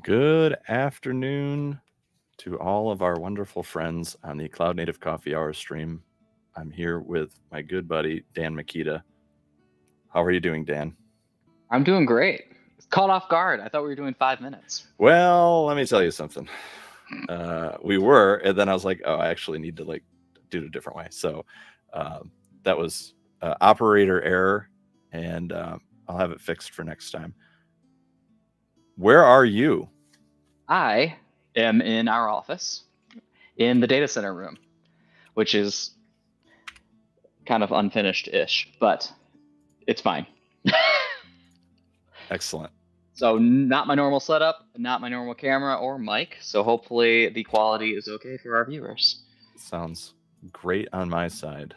Good afternoon to all of our wonderful friends on the Cloud Native Coffee Hour stream. I'm here with my good buddy, Dan Makita. How are you doing, Dan? I'm doing great. Caught off guard. I thought we were doing 5 minutes. Well, let me tell you something. We were, and then I was like, oh, I actually need to do it a different way. So that was operator error, and I'll have it fixed for next time. Where are you? I am in our office in the data center room, which is kind of unfinished-ish, but it's fine. Excellent. So not my normal setup, not my normal camera or mic, so hopefully the quality is okay for our viewers. Sounds great on my side.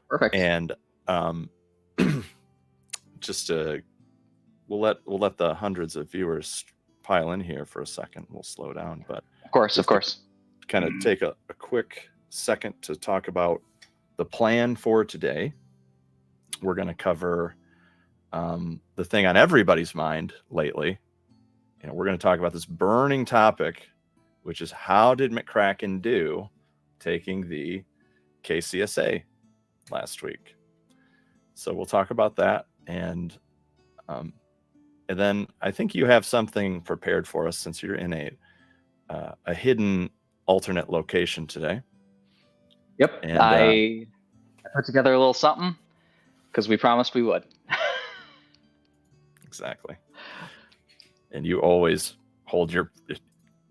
Perfect. And just we'll let the hundreds of viewers pile in here for a second. We'll slow down, but of course. Kind of take a quick second to talk about the plan for today. We're going to cover the thing on everybody's mind lately. We're going to talk about this burning topic, which is how did McCracken do taking the KCSA last week? So we'll talk about that, and then I think you have something prepared for us since you're in a hidden alternate location today. Yep, and I put together a little something because we promised we would. Exactly. And you always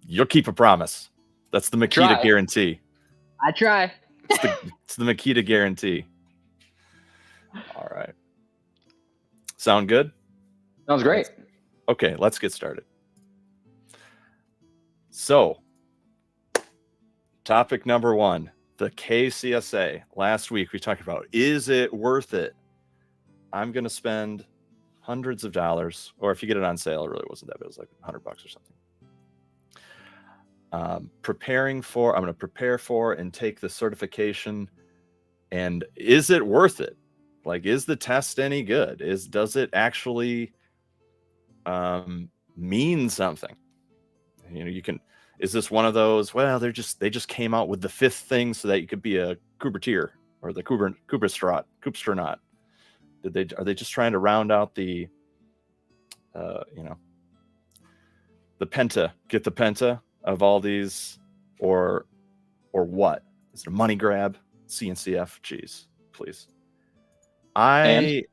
you'll keep a promise. That's the Makita guarantee. I try. It's the Makita guarantee. All right. Sound good? Sounds great. Okay, let's get started. So, topic number 1, the KCSA. Last week we talked about, is it worth it? I'm going to spend hundreds of dollars, or if you get it on sale, it really wasn't that bad. It was like $100 or something. I'm going to prepare for and take the certification. And is it worth it? Like, is the test any good? Does it actually mean something? Is this one of those, well, they just came out with the 5th thing so that you could be a Kubertier or the Kuberstronaut? Are they just trying to round out the penta, get the penta of all these, or what? Is it a money grab? CNCF? Jeez, please. I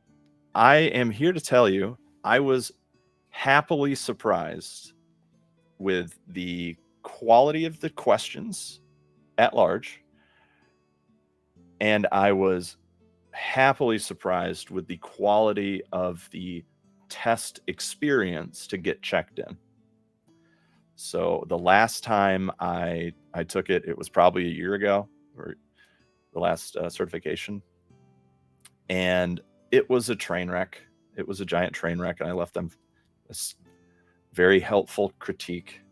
am here to tell you, I was happily surprised with the quality of the questions at large, and I was happily surprised with the quality of the test experience to get checked in. So the last time I took it, it was probably a year ago, or the last certification, and it was a train wreck. It was a giant train wreck, and I left them a very helpful critique.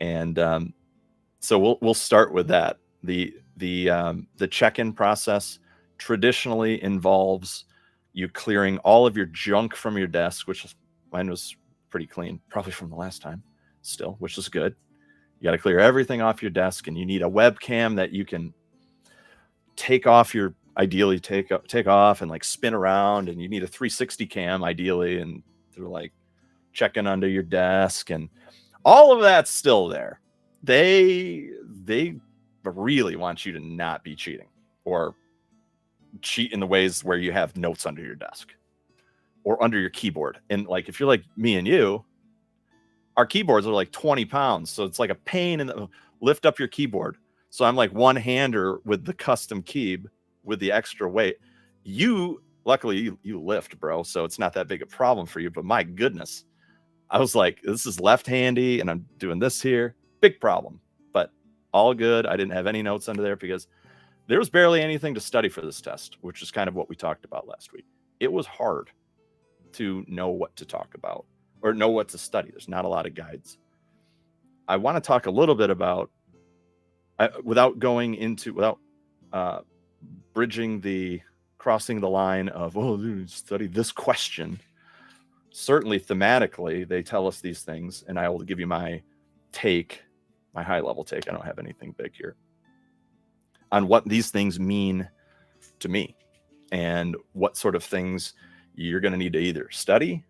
And so we'll start with that. The check-in process traditionally involves you clearing all of your junk from your desk, which mine was pretty clean, probably from the last time still, which is good. You got to clear everything off your desk, and you need a webcam that you can take off and like spin around, and you need a 360 cam ideally, and they're like checking under your desk, and all of that's still there. They really want you to not be cheating or cheat in the ways where you have notes under your desk or under your keyboard. And like, if you're like me and you, our keyboards are like 20 pounds. So it's like a pain in the lift up your keyboard. So I'm like one-hander with the custom key with the extra weight. Luckily you lift, bro. So it's not that big a problem for you, but my goodness, I was like, this is left-handy and I'm doing this here. Big problem, but all good. I didn't have any notes under there because there was barely anything to study for this test, which is kind of what we talked about last week. It was hard to know what to talk about or know what to study. There's not a lot of guides. I want to talk a little bit about, without crossing the line of, study this question. Certainly thematically, they tell us these things, and I will give you my high level take. I don't have anything big here on what these things mean to me and what sort of things you're going to need to either study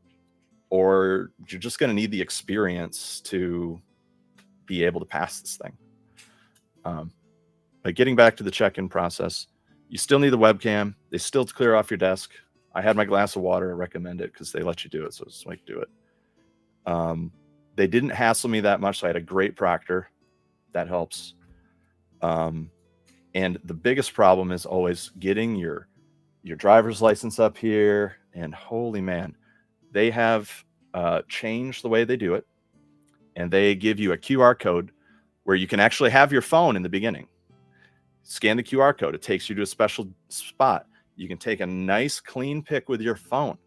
or you're just going to need the experience to be able to pass this thing. But getting back to the check-in process, you still need the webcam. They still clear off your desk. I had my glass of water. I recommend it because they let you do it. So it's like, do it. They didn't hassle me that much. So I had a great proctor. That helps. And the biggest problem is always getting your driver's license up here. And holy man, they have changed the way they do it. And they give you a QR code where you can actually have your phone in the beginning. Scan the QR code. It takes you to a special spot. You can take a nice clean pic with your phone.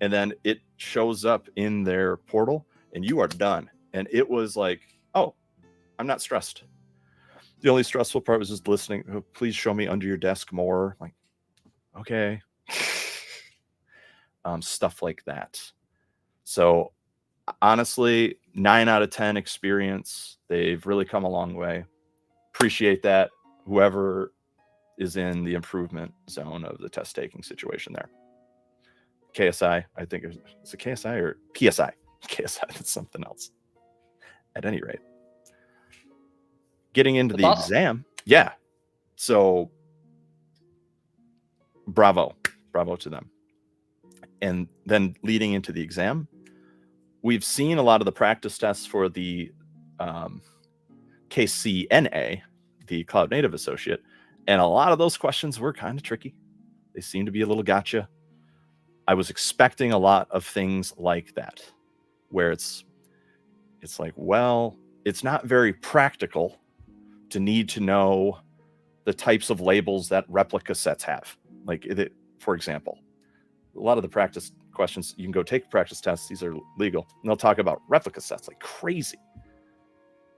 And then it shows up in their portal and you are done. And it was like, oh, I'm not stressed. The only stressful part was just listening. Oh, please show me under your desk more. Like, okay. Stuff like that. So honestly, 9 out of 10 experience. They've really come a long way. Appreciate that. Whoever is in the improvement zone of the test taking situation there. KSI, I think it's a KSI or PSI. KSI, that's something else. At any rate, getting into the exam. Yeah. So bravo to them. And then leading into the exam, we've seen a lot of the practice tests for the KCNA, the Cloud Native Associate, and a lot of those questions were kind of tricky. They seem to be a little gotcha. I was expecting a lot of things like that, where it's like, well, it's not very practical to need to know the types of labels that replica sets have. Like, for example, a lot of the practice questions, you can go take practice tests. These are legal. And they'll talk about replica sets like crazy.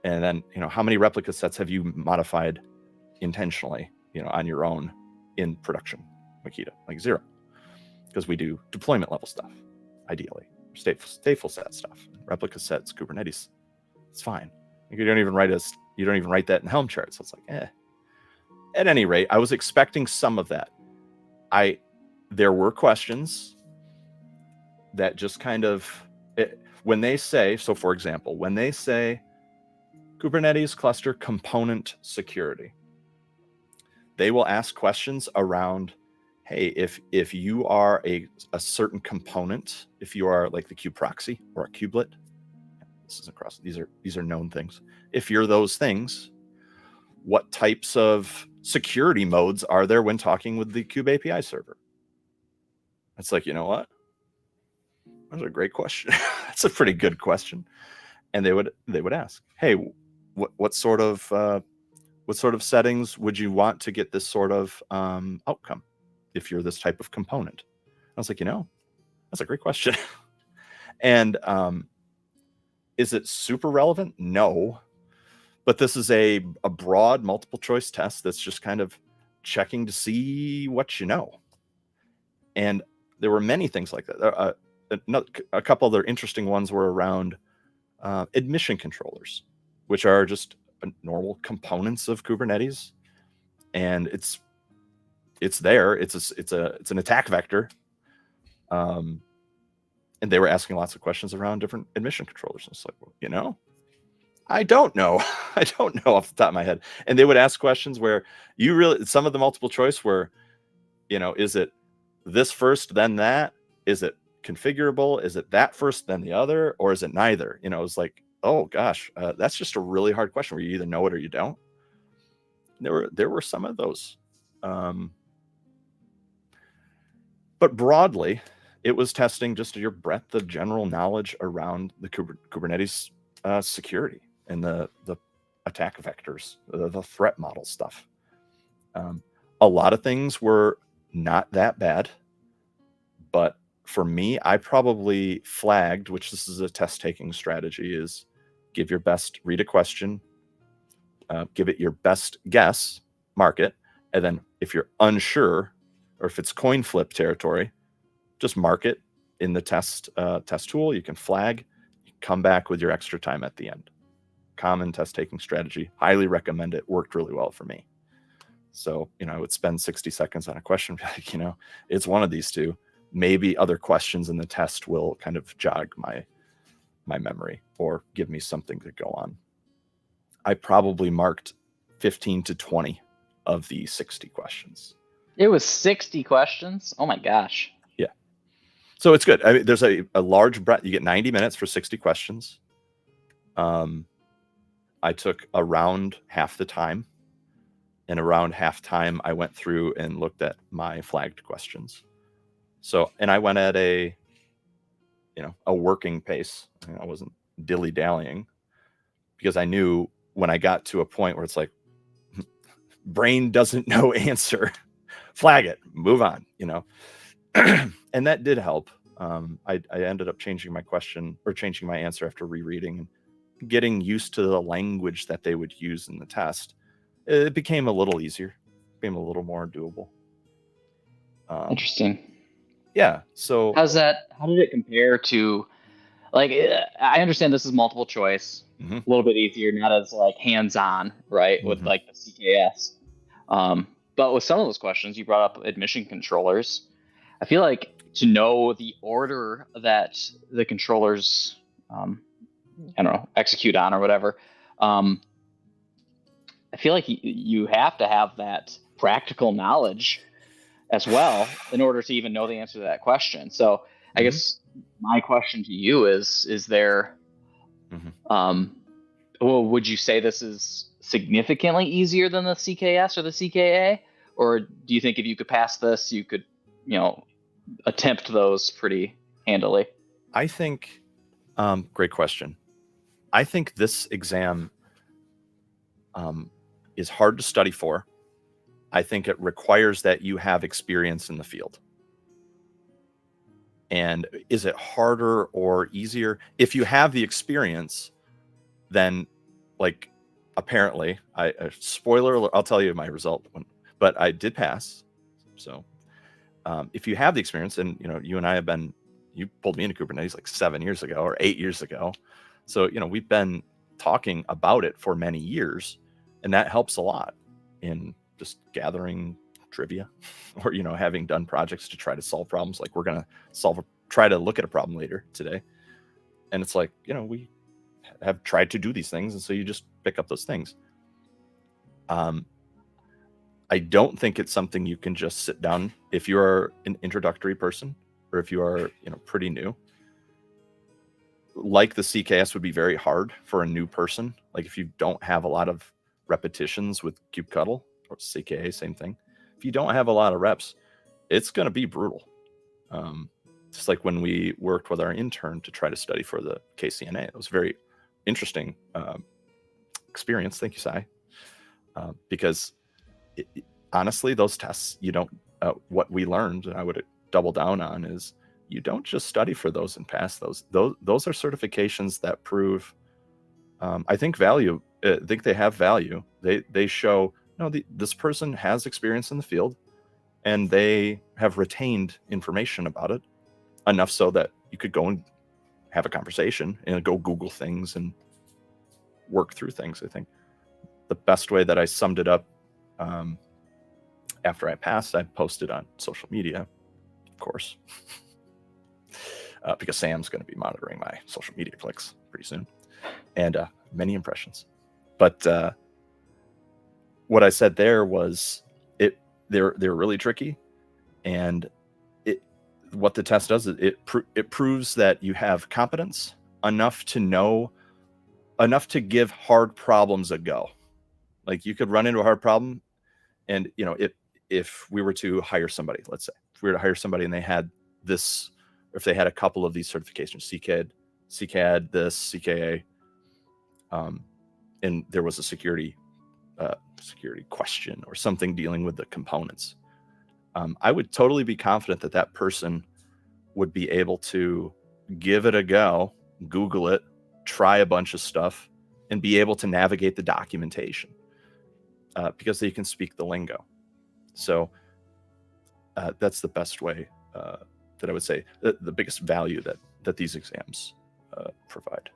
And then, how many replica sets have you modified intentionally, on your own in production, Makita? Like 0. Because we do deployment level stuff, ideally. Stateful set stuff. Replica sets, Kubernetes. It's fine. You don't even write that in Helm charts. So it's like, eh. At any rate, I was expecting some of that. There were questions that just kind of, when they say, so for example, when they say Kubernetes cluster component security, they will ask questions around, hey, if you are a certain component, if you are like the kube proxy or a kubelet, this isn't cross, these are known things. If you're those things, what types of security modes are there when talking with the Kube API server? It's like, you know what? That's a great question. That's a pretty good question. And they would ask, hey, what sort of settings would you want to get this sort of outcome if you're this type of component? I was like, that's a great question. And is it super relevant? No. But this is a broad multiple choice test that's just kind of checking to see what you know. And there were many things like that. A couple other interesting ones were around admission controllers, which are just normal components of Kubernetes. And it's there. It's an attack vector. And they were asking lots of questions around different admission controllers. And it's like, well, I don't know. I don't know off the top of my head. And they would ask questions where some of the multiple choice were, is it this first, then that? Is it configurable? Is it that first, then the other? Or is it neither? It was like, oh gosh, that's just a really hard question where you either know it or you don't. There were some of those. But broadly, it was testing just your breadth of general knowledge around the Kubernetes security and the attack vectors, the threat model stuff. A lot of things were not that bad, but for me, I probably flagged, which this is a test taking strategy, is read a question, give it your best guess, mark it, and then if you're unsure or if it's coin flip territory, just mark it in the test tool. You can flag, you come back with your extra time at the end. Common test taking strategy. Highly recommend it. Worked really well for me. So, I would spend 60 seconds on a question, be like, it's one of these two. Maybe other questions in the test will kind of jog my memory or give me something to go on. I probably marked 15 to 20 of the 60 questions. It was 60 questions? Oh my gosh. Yeah. So it's good. I mean, there's a large breadth. You get 90 minutes for 60 questions. I took around half the time. And around half time, I went through and looked at my flagged questions. So, and I went at a working pace. I wasn't dilly-dallying because I knew when I got to a point where it's like, brain doesn't know answer, flag it, move on, and that did help. I ended up changing my question or changing my answer after rereading and getting used to the language that they would use in the test. It became a little easier, became a little more doable. Interesting. Yeah. So how did it compare to, like, I understand this is multiple choice, mm-hmm. a little bit easier, not as like hands-on, right? Mm-hmm. With like the CKS. But with some of those questions, you brought up admission controllers. I feel like to know the order that the controllers, execute on or whatever, I feel like you have to have that practical knowledge as well in order to even know the answer to that question. So mm-hmm. I guess my question to you is there, mm-hmm. Well, would you say this is significantly easier than the CKS or the CKA? Or do you think if you could pass this, you could, attempt those pretty handily? I think, great question. I think this exam is hard to study for. I think it requires that you have experience in the field. And is it harder or easier? If you have the experience, then apparently, spoiler alert, I'll tell you my result, but I did pass. So if you have the experience, and you and I you pulled me into Kubernetes like 7 years ago or 8 years ago. So, we've been talking about it for many years, and that helps a lot in just gathering trivia or, having done projects to try to solve problems. Like we're going to try to look at a problem later today. And it's like, we have tried to do these things. And so you just pick up those things. I don't think it's something you can just sit down if you are an introductory person or if you are, pretty new. Like the CKS would be very hard for a new person. Like if you don't have a lot of repetitions with kubectl or CKA, same thing. If you don't have a lot of reps, it's going to be brutal. Just like when we worked with our intern to try to study for the KCNA, it was a very interesting experience. Thank you, Sai. Because honestly, those tests, what we learned, and I would double down on, is you don't just study for those and pass those. Those are certifications that prove, I think, value. I think they have value. They show, this person has experience in the field, and they have retained information about it enough so that you could go and have a conversation and go Google things and work through things. I think the best way that I summed it up after I passed, I posted on social media, of course. because Sam's going to be monitoring my social media clicks pretty soon, and many impressions. But what I said there was they're really tricky, and what the test does is it proves that you have competence enough to give hard problems a go. Like, you could run into a hard problem, and if we were to hire somebody, let's say if we were to hire somebody and they had this, or if they had a couple of these certifications, CCAD, this, CKA, and there was a security question or something dealing with the components, I would totally be confident that person would be able to give it a go, Google it, try a bunch of stuff, and be able to navigate the documentation because they can speak the lingo. So that's the best way that I would say the biggest value that these exams provide.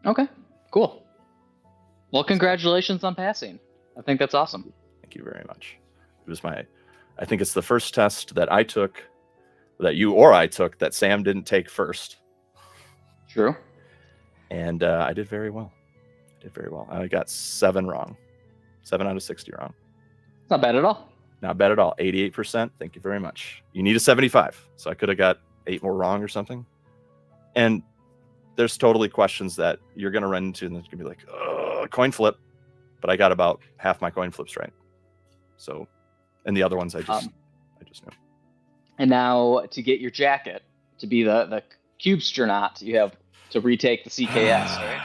Okay, cool. Well, congratulations on passing. I think that's awesome. Thank you very much. It was I think it's the first test that I took, that you or I took, that Sam didn't take first. True. And I did very well. I got 7 wrong. 7 out of 60 wrong. It's not bad at all. Not bad at all. 88%. Thank you very much. You need a 75. So I could have got 8 more wrong or something. And there's totally questions that you're going to run into, and it's going to be like, coin flip. But I got about half my coin flips right. So, and the other ones I just knew. And now, to get your jacket, to be the Cubestronaut, you have to retake the CKS, right?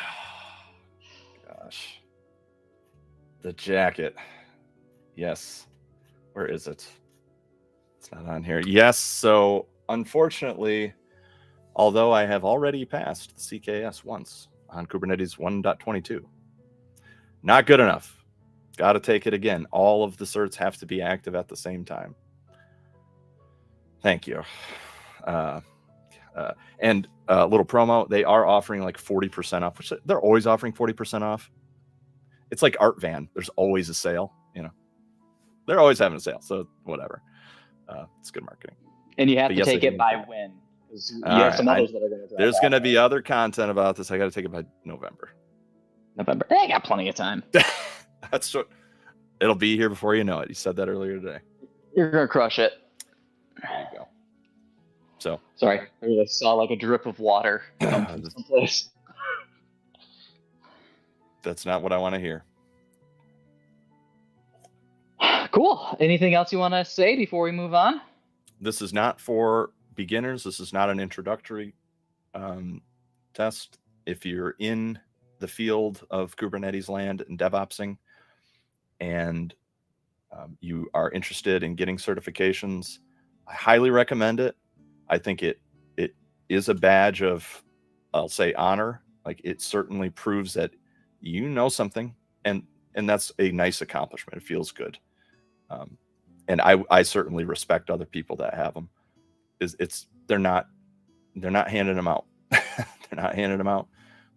Gosh. The jacket. Yes. Where is it? It's not on here. Yes. So, unfortunately, although I have already passed the CKS once on Kubernetes 1.22, not good enough. Got to take it again. All of the certs have to be active at the same time. Thank you. And a little promo, they are offering like 40% off, which they're always offering 40% off. It's like Art Van. There's always a sale, They're always having a sale, so whatever. It's good marketing. And you have to take it by when? Because you have some others that are going to. There's going to be other content about this. I got to take it by November. They got plenty of time. That's what. It'll be here before you know it. You said that earlier today. You're going to crush it. There you go. So. Sorry. I really saw like a drip of water from someplace. That's not what I want to hear. Cool. Anything else you want to say before we move on? This is not for beginners. This is not an introductory test. If you're in the field of Kubernetes land and DevOpsing, and you are interested in getting certifications, I highly recommend it. I think it is a badge of, I'll say, honor. Like, it certainly proves that you know something, and that's a nice accomplishment. It feels good. And I certainly respect other people that have them. They're not handing them out. They're not handing them out.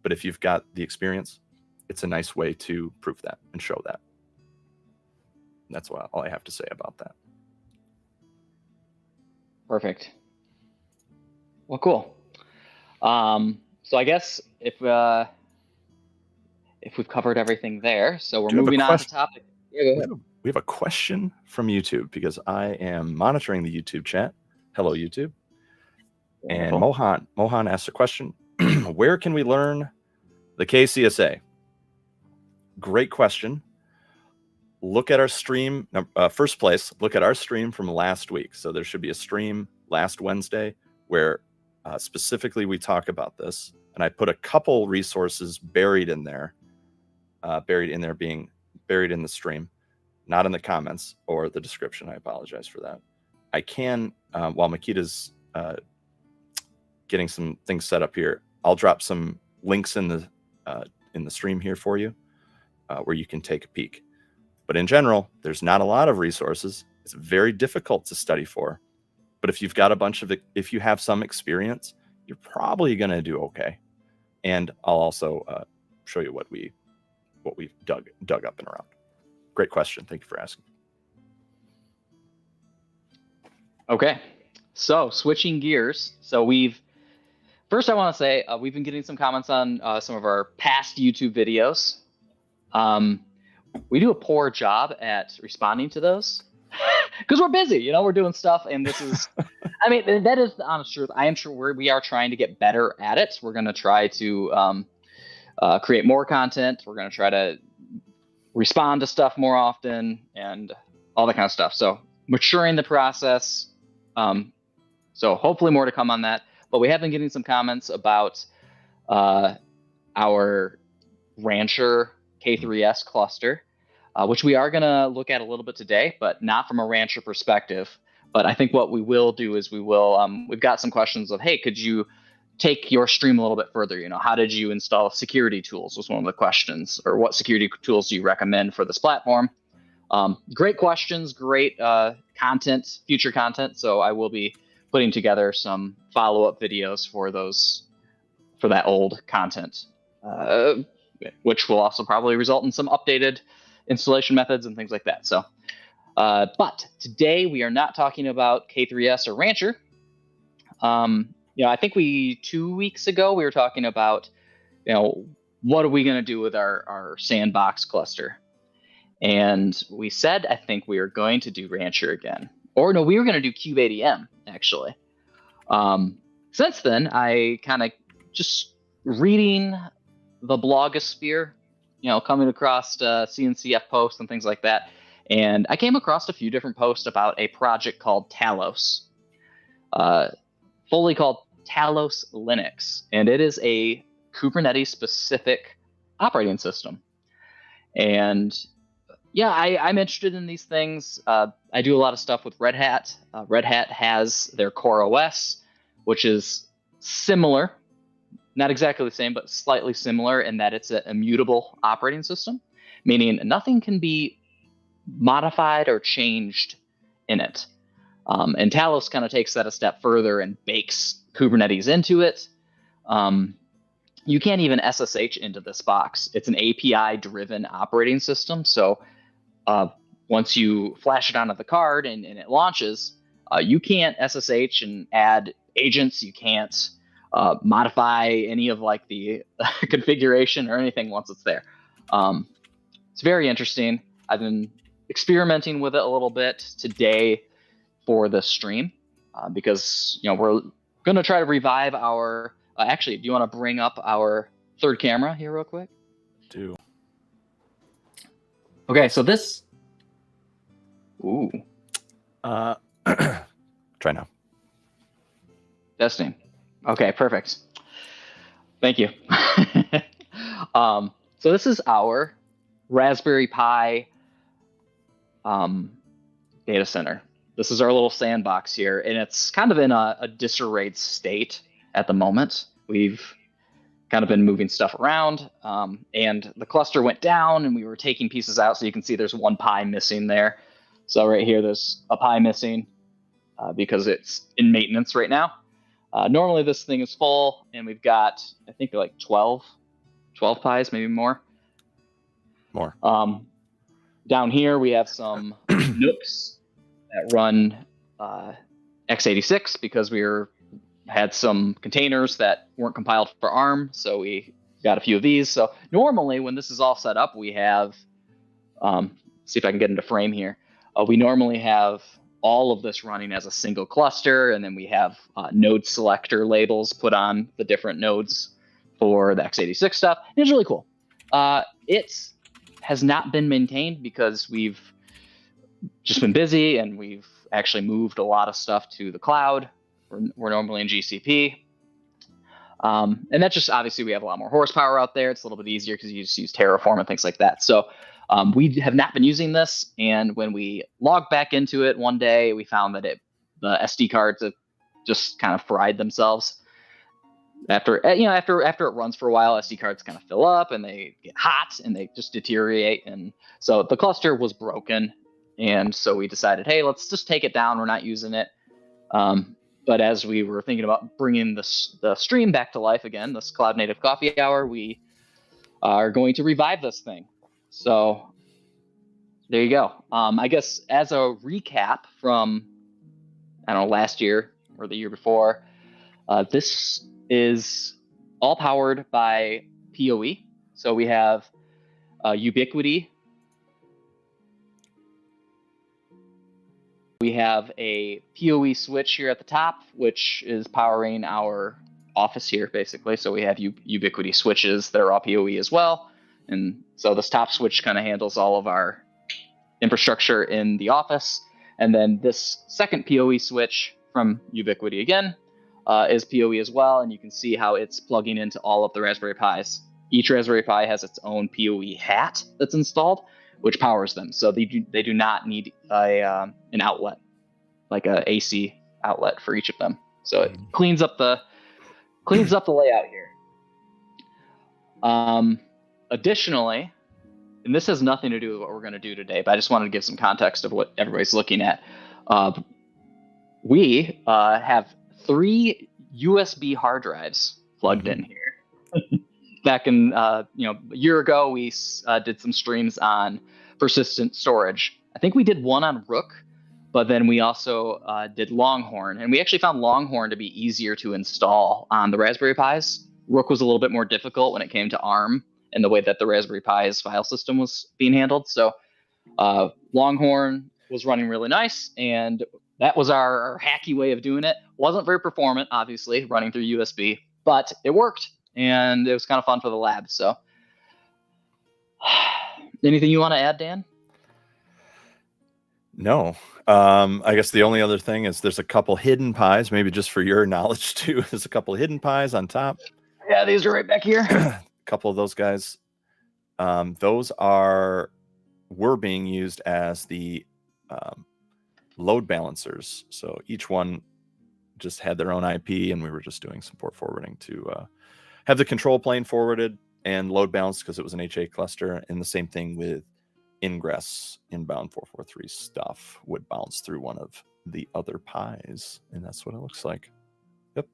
But if you've got the experience, it's a nice way to prove that and show that. And that's all I have to say about that. Perfect. Well, cool. So I guess if we've covered everything there, so we're moving on to topic. Yeah, go ahead. We have a question from YouTube, because I am monitoring the YouTube chat. Hello, YouTube. And Mohan asked a question. Where can we learn the KCSA? Great question. Look at our stream. First place, look at our stream from last week. So there should be a stream last Wednesday where specifically we talk about this. And I put a couple resources buried in there being buried in the stream, not in the comments or the description. I apologize for that. I can, while Makita's getting some things set up here, I'll drop some links in the stream here for you where you can take a peek. But in general, there's not a lot of resources. It's very difficult to study for. But if you've got if you have some experience, you're probably going to do okay. And I'll also show you what we've dug up and around. Great question. Thank you for asking. Okay. So switching gears. First I want to say we've been getting some comments on some of our past YouTube videos. We do a poor job at responding to those because we're busy, we're doing stuff. And this is, I mean, that is the honest truth. I am sure we are trying to get better at it. We're going to try to create more content. We're going to try to respond to stuff more often and all that kind of stuff. So maturing the process. So hopefully more to come on that. But we have been getting some comments about our Rancher K3S cluster, which we are going to look at a little bit today, but not from a Rancher perspective. But I think what we will do is we've got some questions of, hey, could you take your stream a little bit further? How did you install security tools was one of the questions, or what security tools do you recommend for this platform? Great questions, great content, future content. So I will be putting together some follow-up videos for that old content, which will also probably result in some updated installation methods and things like that. So, but today we are not talking about K3S or Rancher. I think 2 weeks ago we were talking about, what are we going to do with our sandbox cluster? And we said, I think we were going to do Rancher again. Or no, we were going to do Cube80M, actually. Since then, I kind of just reading the blogosphere, coming across CNCF posts and things like that. And I came across a few different posts about a project called Talos, fully called Talos Linux. And it is a Kubernetes-specific operating system. And yeah, I'm interested in these things. I do a lot of stuff with Red Hat. Red Hat has their Core OS, which is similar, not exactly the same, but slightly similar in that it's an immutable operating system, meaning nothing can be modified or changed in it. And Talos kind of takes that a step further and bakes Kubernetes into it. You can't even SSH into this box. It's an API-driven operating system, so once you flash it onto the card and it launches, you can't SSH and add agents. You can't modify any of the configuration or anything once it's there. It's very interesting. I've been experimenting with it a little bit today for the stream because we're going to try to revive our. Actually, do you want to bring up our third camera here real quick? Do. Okay, so this. Ooh. Try now. Testing. Okay, perfect. Thank you. So this is our Raspberry Pi data center. This is our little sandbox here, and it's kind of in a disarrayed state at the moment. We've kind of been moving stuff around, and the cluster went down, and we were taking pieces out. So you can see there's one Pi missing there. So right here, there's a Pi missing because it's in maintenance right now. Normally this thing is full, and we've got, I think, 12 Pis, maybe more. More. Down here, we have some Nooks that run x86 because had some containers that weren't compiled for ARM, so we got a few of these. So normally when this is all set up, we have, see if I can get into frame here. We normally have all of this running as a single cluster, and then we have node selector labels put on the different nodes for the x86 stuff. And it's really cool. It has not been maintained because we've just been busy, and we've actually moved a lot of stuff to the cloud. We're normally in GCP. And that's just, obviously, we have a lot more horsepower out there. It's a little bit easier because you just use Terraform and things like that. So we have not been using this. And when we logged back into it one day, we found that the SD cards have just kind of fried themselves. After it runs for a while, SD cards kind of fill up and they get hot and they just deteriorate. And so the cluster was broken. And so we decided, hey, let's just take it down. We're not using it. But as we were thinking about bringing the stream back to life again, this Cloud Native Coffee Hour, we are going to revive this thing. So there you go. I guess as a recap from, last year, or the year before. This is all powered by PoE. So we have Ubiquity. We have a PoE switch here at the top, which is powering our office here, basically. So we have Ubiquity switches that are all PoE as well. And so this top switch kind of handles all of our infrastructure in the office. And then this second PoE switch from Ubiquity again is PoE as well. And you can see how it's plugging into all of the Raspberry Pis. Each Raspberry Pi has its own PoE hat that's installed, which powers them. So they do not need an outlet, like a AC outlet for each of them. So it cleans up the layout here. Additionally, and this has nothing to do with what we're going to do today, but I just wanted to give some context of what everybody's looking at. We have 3 USB hard drives plugged in here. Back in a year ago, we did some streams on persistent storage. I think we did one on Rook, but then we also did Longhorn, and we actually found Longhorn to be easier to install on the Raspberry Pis. Rook was a little bit more difficult when it came to ARM and the way that the Raspberry Pi's file system was being handled. So Longhorn was running really nice, and that was our hacky way of doing it. Wasn't very performant, obviously, running through USB, but it worked, and it was kind of fun for the lab. So anything you want to add, Dan? No. I guess the only other thing is there's a couple hidden pies, maybe just for your knowledge too. There's a couple hidden pies on top. Yeah, these are right back here. A couple of those guys. Those were being used as the load balancers. So each one just had their own IP, and we were just doing some port forwarding to have the control plane forwarded and load balanced because it was an HA cluster. And the same thing with ingress, inbound 443 stuff would bounce through one of the other pies, and that's what it looks like. Yep.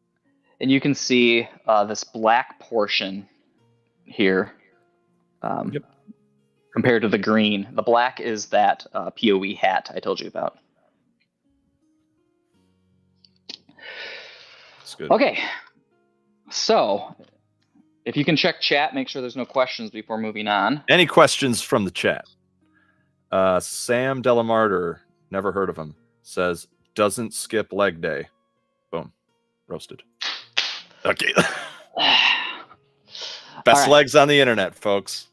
And you can see this black portion here compared to the green. The black is that PoE hat I told you about. That's good. Okay, so if you can check chat, make sure there's no questions before moving on. Any questions from the chat? Sam Delamarter, never heard of him, says, doesn't skip leg day. Boom. Roasted. Okay. Best legs on the internet, folks.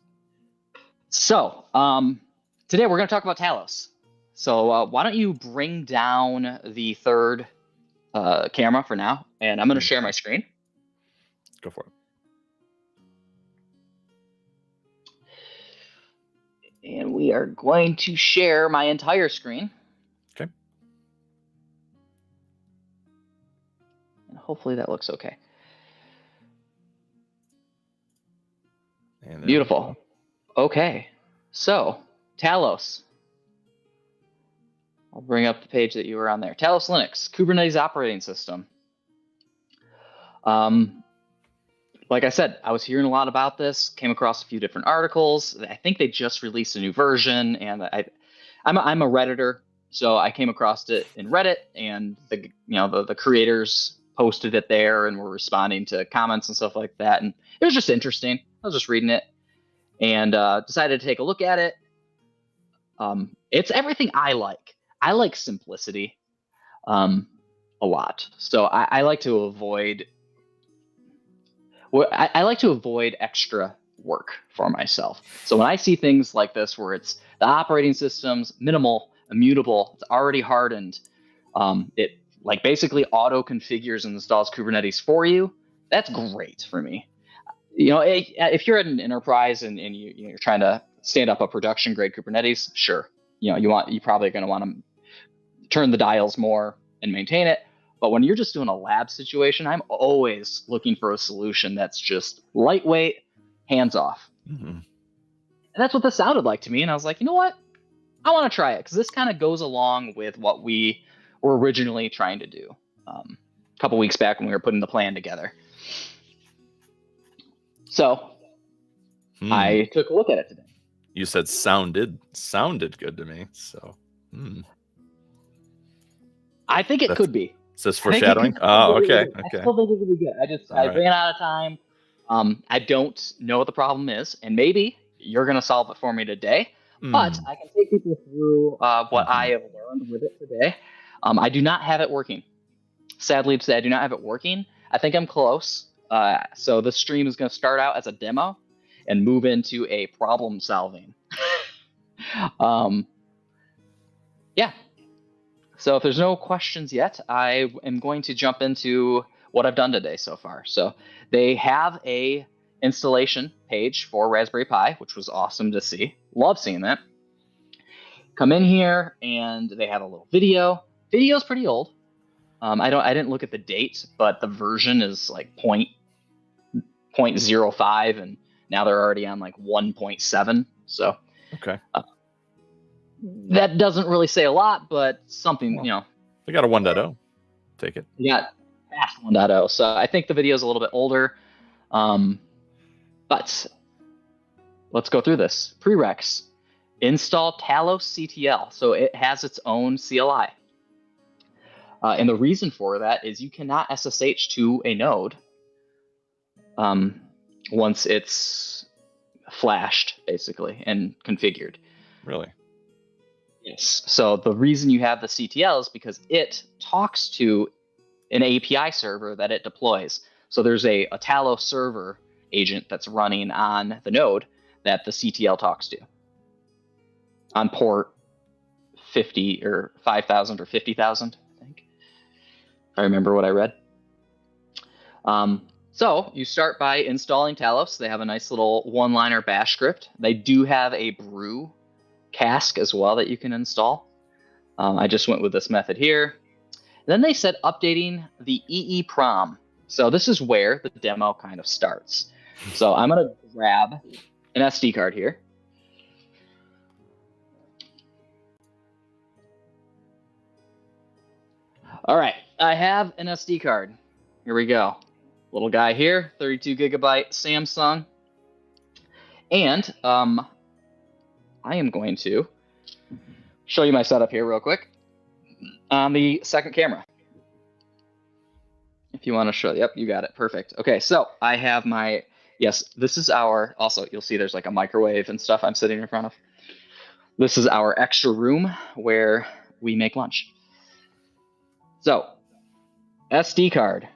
So, today we're going to talk about Talos. So, why don't you bring down the third camera for now, and I'm going to share my screen. Go for it. And we are going to share my entire screen. Okay. And hopefully that looks okay. Beautiful. Okay. So, Talos. I'll bring up the page that you were on there. Talos Linux, Kubernetes operating system. Like I said, I was hearing a lot about this, came across a few different articles. I think they just released a new version, and I'm a Redditor, so I came across it in Reddit, and the creators posted it there and were responding to comments and stuff like that, and it was just interesting. I was just reading it and decided to take a look at it. It's everything I like. I like simplicity a lot, so I like to avoid. I like to avoid extra work for myself. So when I see things like this, where it's the operating system's minimal, immutable, it's already hardened, it like basically auto configures and installs Kubernetes for you, that's great for me. If you're at an enterprise and you're trying to stand up a production grade Kubernetes, sure, you're probably going to want to turn the dials more and maintain it. But when you're just doing a lab situation, I'm always looking for a solution that's just lightweight, hands-off. Mm-hmm. And that's what this sounded like to me. And I was like, you know what? I want to try it, because this kind of goes along with what we were originally trying to do a couple weeks back when we were putting the plan together. So I took a look at it today. You said sounded good to me. So I think it could be. Is this I think it foreshadowing? could still Oh, be really okay, good. I okay. still think it could be good. I right. ran out of time. I don't know what the problem is, and maybe you're going to solve it for me today. But I can take people through what I have learned with it today. I do not have it working. Sadly to say, I do not have it working. I think I'm close. So this stream is going to start out as a demo and move into a problem solving. Yeah. So if there's no questions yet, I am going to jump into what I've done today so far. So they have a installation page for Raspberry Pi, which was awesome to see. Love seeing that. Come in here and they have a little video. Video's pretty old. I didn't look at the date, but the version is like 0.05, and now they're already on like 1.7. So Okay. That doesn't really say a lot, but something, They got a 1.0. Take it. You got fast 1.0. So I think the video is a little bit older. But let's go through this. Prereqs. Install Talos CTL. So it has its own CLI. And the reason for that is you cannot SSH to a node once it's flashed, basically, and configured. Really? Yes. So the reason you have the CTL is because it talks to an API server that it deploys. So there's a Talos server agent that's running on the node that the CTL talks to on port 50 or 5,000 or 50,000, I think, if I remember what I read. So you start by installing Talos. They have a nice little one-liner bash script. They do have a brew cask as well that you can install. I just went with this method here. Then they said updating the EEPROM. So this is where the demo kind of starts. So I'm going to grab an SD card here. All right, I have an SD card. Here we go. Little guy here, 32 gigabyte Samsung. And I am going to show you my setup here real quick on the second camera. If you want to show, yep, you got it. Perfect. Okay, so I have my, yes, this is our, also you'll see there's like a microwave and stuff I'm sitting in front of. This is our extra room where we make lunch. So SD card,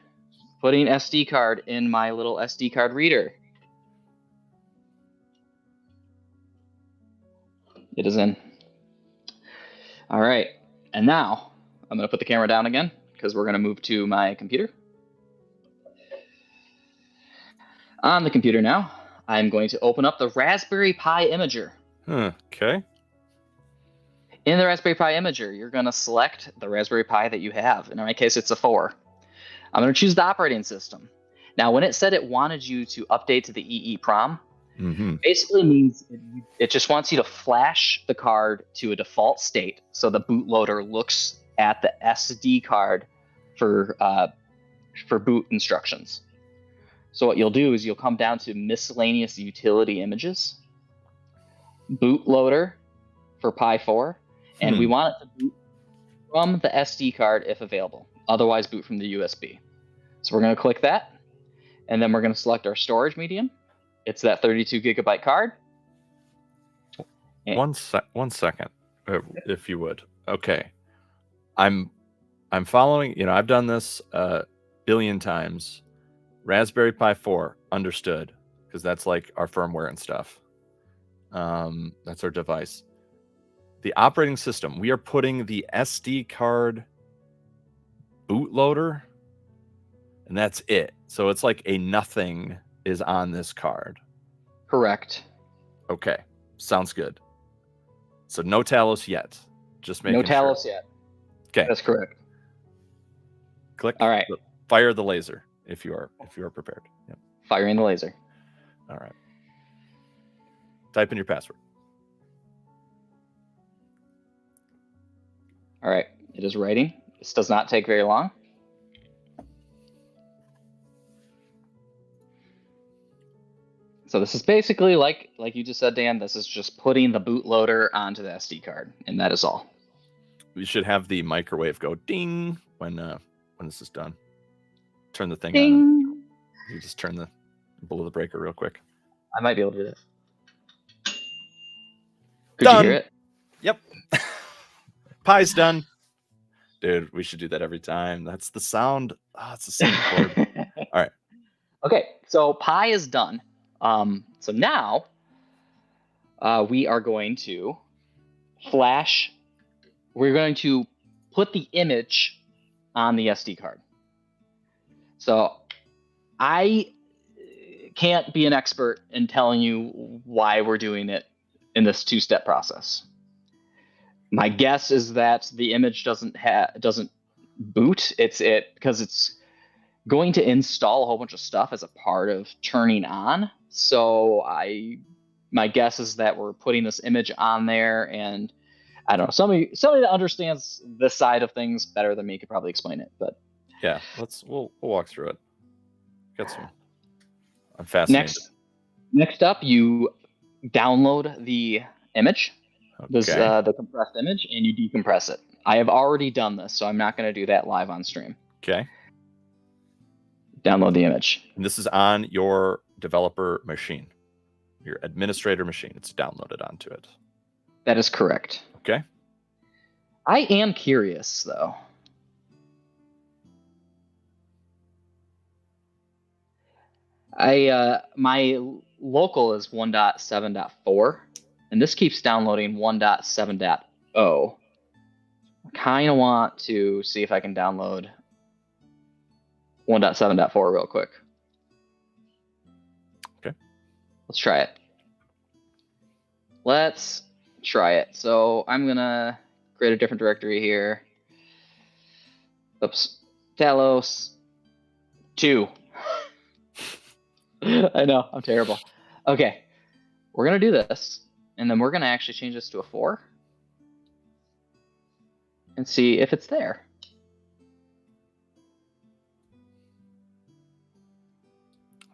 putting SD card in my little SD card reader. It is in. All right, and now I'm going to put the camera down again because we're going to move to my computer. On the computer now, I'm going to open up the Raspberry Pi Imager. Okay. In the Raspberry Pi Imager, you're going to select the Raspberry Pi that you have. In my case, it's a 4. I'm going to choose the operating system. Now, when it said it wanted you to update to the EEPROM, basically means it just wants you to flash the card to a default state so the bootloader looks at the SD card for boot instructions. So what you'll do is you'll come down to miscellaneous utility images, bootloader for Pi 4, and we want it to boot from the SD card if available. Otherwise, boot from the USB. So we're going to click that, and then we're going to select our storage medium. It's that 32 gigabyte card. One second, if you would. Okay, I'm following. I've done this a billion times. Raspberry Pi 4, understood, because that's like our firmware and stuff. That's our device. The operating system, we are putting the SD card bootloader, and that's it. So it's like a nothing is on this card. Correct. Okay, sounds good. So no Talos yet. Just making no Talos sure. Yet. Okay, that's correct. Click. All right. Fire the laser if you are prepared. Yep. Firing the laser. All right. Type in your password. All right. It is writing. This does not take very long. So this is basically like you just said, Dan, this is just putting the bootloader onto the SD card, and that is all. We should have the microwave go ding when when this is done. Turn the thing Ding. on. You just turn the below the breaker real quick. I might be able to do that. Could Done. you hear it? Yep. Pie's done. Dude, we should do that every time. That's the sound. It's the same chord. All right. Okay, so pie is done. So now we are going to flash. We're going to put the image on the SD card. So I can't be an expert in telling you why we're doing it in this two-step process. My guess is that the image doesn't boot. Because it's going to install a whole bunch of stuff as a part of turning on. So my guess is that we're putting this image on there, and I don't know, somebody that understands this side of things better than me could probably explain it. But yeah, we'll walk through it. Got some. I'm fascinated. Next up, you download the image, the compressed image, and you decompress it. I have already done this, so I'm not going to do that live on stream. Okay. Download the image. And this is on your developer machine, your administrator machine. It's downloaded onto it. That is correct. Okay. I am curious, though. My local is 1.7.4, and this keeps downloading 1.7.0. I kind of want to see if I can download 1.7.4 real quick. Okay. Let's try it. So I'm going to create a different directory here. Oops. Talos 2. I know, I'm terrible. Okay. We're going to do this, and then we're going to actually change this to a 4 and see if it's there.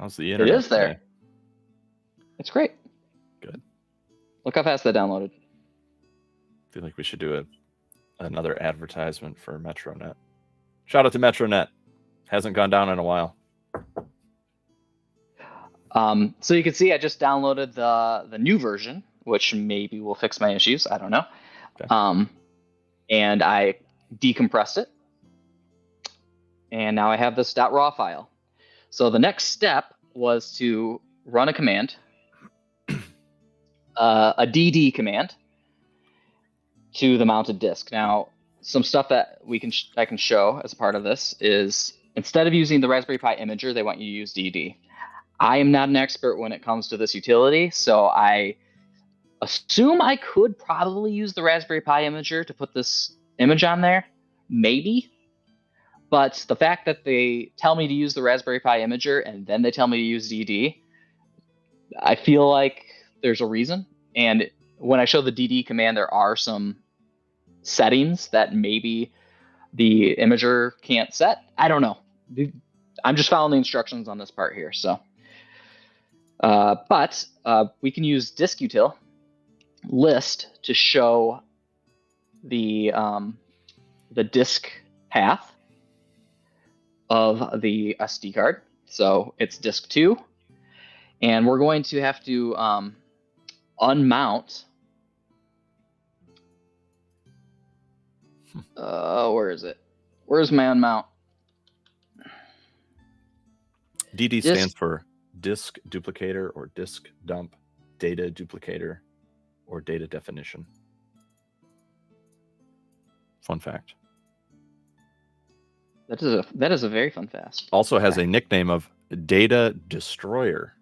How's the internet? It is there. Today? It's great. Good. Look how fast that downloaded. I feel like we should do another advertisement for MetroNet. Shout out to MetroNet. Hasn't gone down in a while. So you can see I just downloaded the new version, which maybe will fix my issues. I don't know. Okay. And I decompressed it. And now I have this .raw file. So the next step was to run a command, a dd command, to the mounted disk. Now, some stuff that I can show as a part of this is instead of using the Raspberry Pi imager, they want you to use dd. I am not an expert when it comes to this utility, so I assume I could probably use the Raspberry Pi imager to put this image on there, maybe. But the fact that they tell me to use the Raspberry Pi imager and then they tell me to use DD, I feel like there's a reason. And when I show the DD command, there are some settings that maybe the imager can't set. I don't know. I'm just following the instructions on this part here. So, but we can use disk-util list to show the disk path of the SD card. So it's disk 2, and we're going to have to unmount. Where is it? Where's my unmount? DD stands for disk duplicator or disk dump, data duplicator, or data definition. Fun fact. That is a very fun fact. Also has a nickname of Data Destroyer.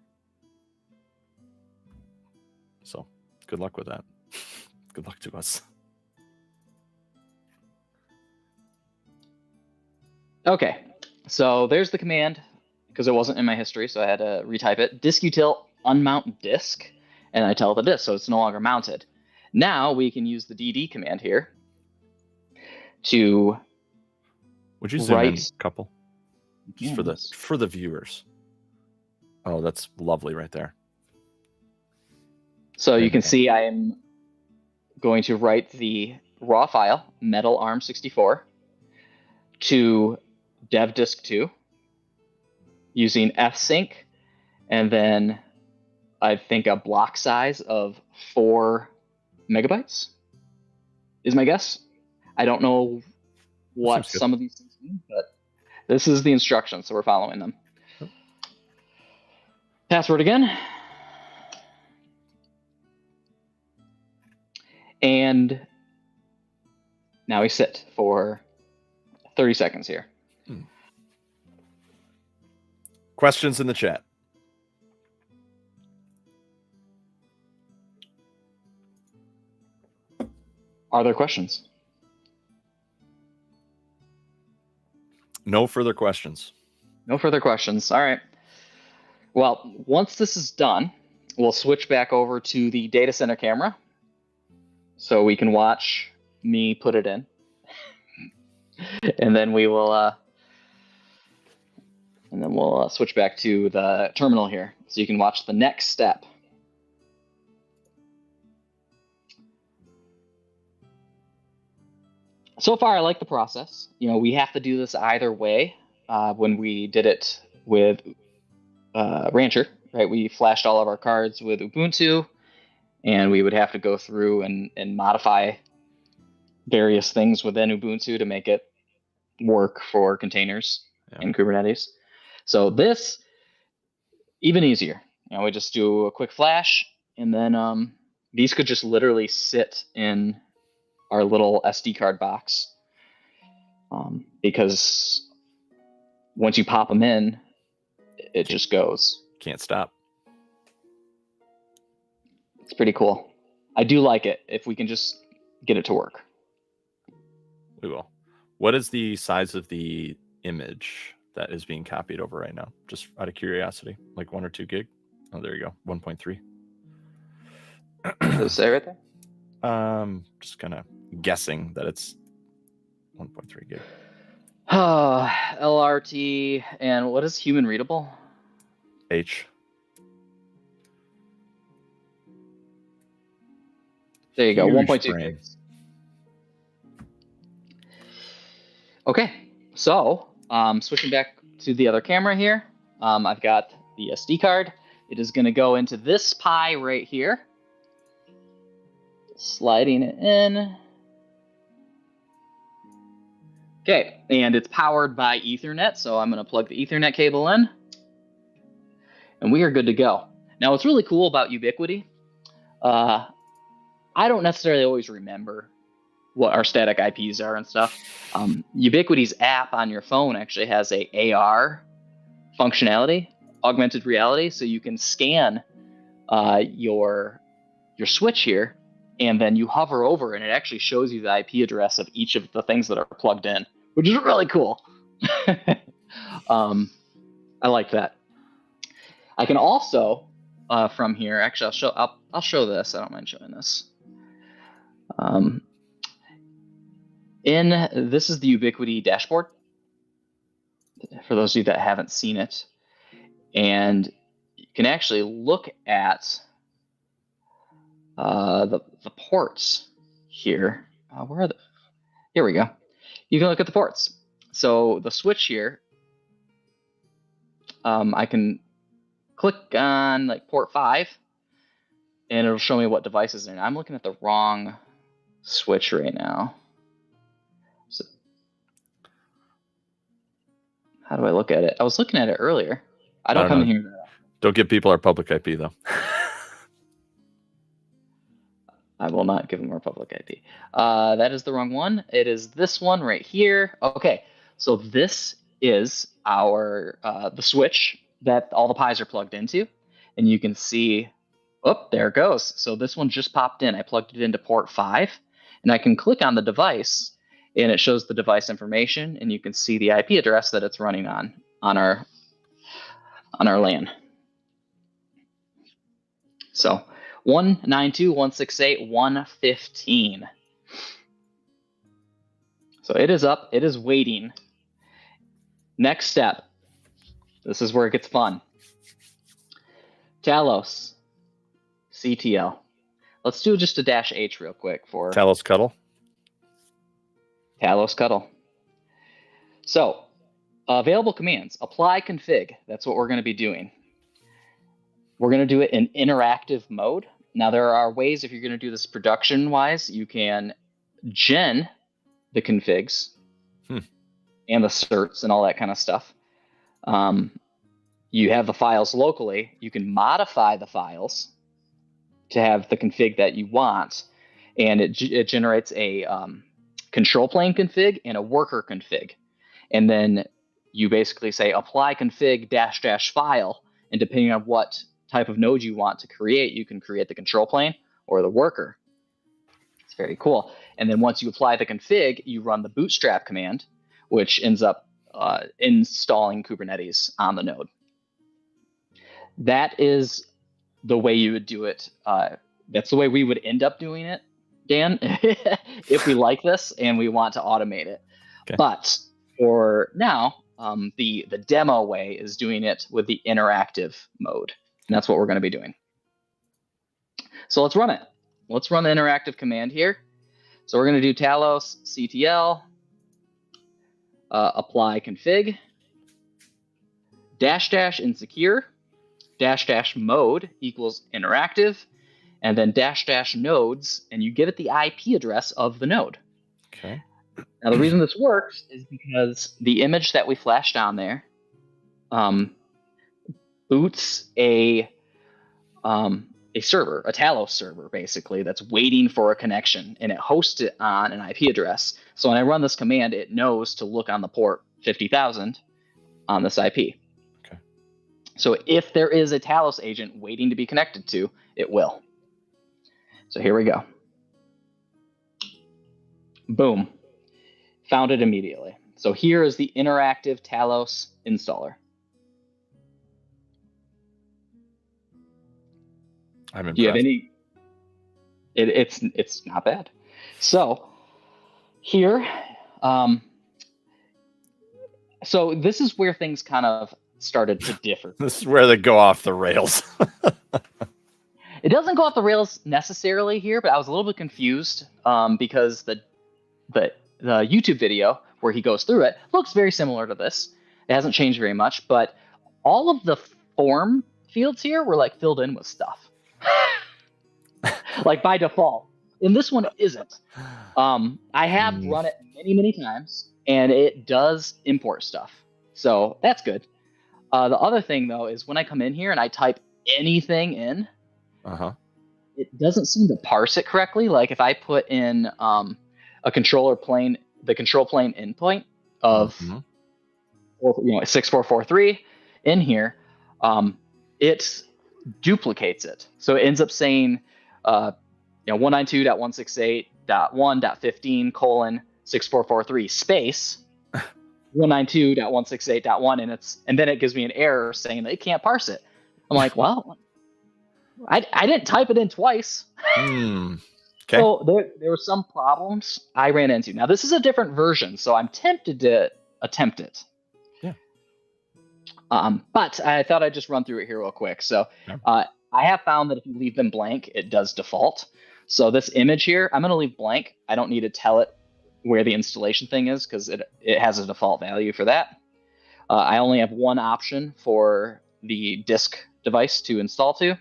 So good luck with that. Good luck to us. Okay, so there's the command because it wasn't in my history, so I had to retype it. Disk-util unmount disk, and I tell the disk, so it's no longer mounted. Now we can use the DD command here to. Would you zoom in a couple? Just for the viewers. Oh, that's lovely right there. So you can see I am going to write the raw file, metal ARM64, to dev disk 2 using fsync, and then I think a block size of 4 megabytes is my guess. I don't know what some of these things mean, but this is the instructions, so we're following them. Yep. Password again. And now we sit for 30 seconds here. Questions in the chat. Are there questions? No further questions. No further questions. All right. Well, once this is done, we'll switch back over to the data center camera so we can watch me put it in. And then we will switch back to the terminal here so you can watch the next step. So far, I like the process. You know, we have to do this either way. When we did it with Rancher, right? We flashed all of our cards with Ubuntu, and we would have to go through and modify various things within Ubuntu to make it work for containers and Kubernetes. So this, even easier. You know, we just do a quick flash, and then these could just literally sit in our little SD card box, because once you pop them in, it just goes. Can't stop. It's pretty cool. I do like it if we can just get it to work. We will. What is the size of the image that is being copied over right now? Just out of curiosity, like 1 or 2 gig? Oh, there you go. 1.3. Does it say right there? Just kind of guessing that it's 1.3 gig. LRT, and what is human readable? H. There you go, 1.2 gigs. Okay, so switching back to the other camera here, I've got the SD card. It is going to go into this Pi right here. Sliding it in. Okay, and it's powered by Ethernet, so I'm going to plug the Ethernet cable in, and we are good to go. Now, what's really cool about Ubiquiti, I don't necessarily always remember what our static IPs are and stuff. Ubiquiti's app on your phone actually has a AR functionality, augmented reality, so you can scan your switch here, and then you hover over, and it actually shows you the IP address of each of the things that are plugged in, which is really cool. I like that. I can also, from here, actually, I'll show this. I don't mind showing this. This is the Ubiquiti dashboard, for those of you that haven't seen it, and you can actually look at the ports here. Where are the? Here we go. You can look at the ports. So the switch here, I can click on like port 5, and it'll show me what device is in. I'm looking at the wrong switch right now. So how do I look at it? I was looking at it earlier. I don't come in here. Don't give people our public IP though. I will not give them our public IP. That is the wrong one. It is this one right here. Okay, so this is our the switch that all the Pis are plugged into, and you can see, oh, there it goes. So this one just popped in. I plugged it into port 5, and I can click on the device, and it shows the device information, and you can see the IP address that it's running on our LAN. So 192.168.115. So it is up. It is waiting. Next step. This is where it gets fun. Talos. CTL. Let's do just a -H real quick for Talos Cuddle. Talos Cuddle. So Available commands, apply config. That's what we're going to be doing. We're going to do it in interactive mode. Now, there are ways, if you're going to do this production-wise, you can gen the configs and the certs and all that kind of stuff. You have the files locally. You can modify the files to have the config that you want, and it generates a control plane config and a worker config. And then you basically say apply config -- file, and depending on what type of node you want to create, you can create the control plane or the worker. It's very cool. And then once you apply the config, you run the bootstrap command, which ends up installing Kubernetes on the node. That is the way you would do it. That's the way we would end up doing it, Dan, if we like this and we want to automate it. Okay. But for now, the demo way is doing it with the interactive mode. And that's what we're going to be doing. So let's run it. Let's run the interactive command here. So we're going to do Talos CTL, apply config, -- insecure, -- mode equals interactive, and then -- nodes, and you give it the IP address of the node. Okay. Now, the reason this works is because the image that we flashed down there boots a server, a Talos server, basically, that's waiting for a connection, and it hosts it on an IP address. So when I run this command, it knows to look on the port 50,000 on this IP. Okay. So if there is a Talos agent waiting to be connected to, it will. So here we go. Boom. Found it immediately. So here is the interactive Talos installer. I'm impressed. Do you have any? It's not bad. So here, so this is where things kind of started to differ. This is where they go off the rails. It doesn't go off the rails necessarily here, but I was a little bit confused because the YouTube video where he goes through it looks very similar to this. It hasn't changed very much, but all of the form fields here were like filled in with stuff. Like by default. And this one isn't. I have run it many times, and it does import stuff. So that's good. The other thing, though, is when I come in here and I type anything in, it doesn't seem to parse it correctly. Like if I put in a controller plane, the control plane endpoint of 6443 in here, it duplicates it. So it ends up saying 192.168.1.15:6443 space 192.168.1, and then it gives me an error saying that it can't parse it. I'm like, well, I didn't type it in twice. Okay. So there were some problems I ran into. Now this is a different version, so I'm tempted to attempt it. Yeah. But I thought I'd just run through it here real quick. So I have found that if you leave them blank, it does default. So this image here, I'm going to leave blank. I don't need to tell it where the installation thing is because it has a default value for that. I only have one option for the disk device to install to.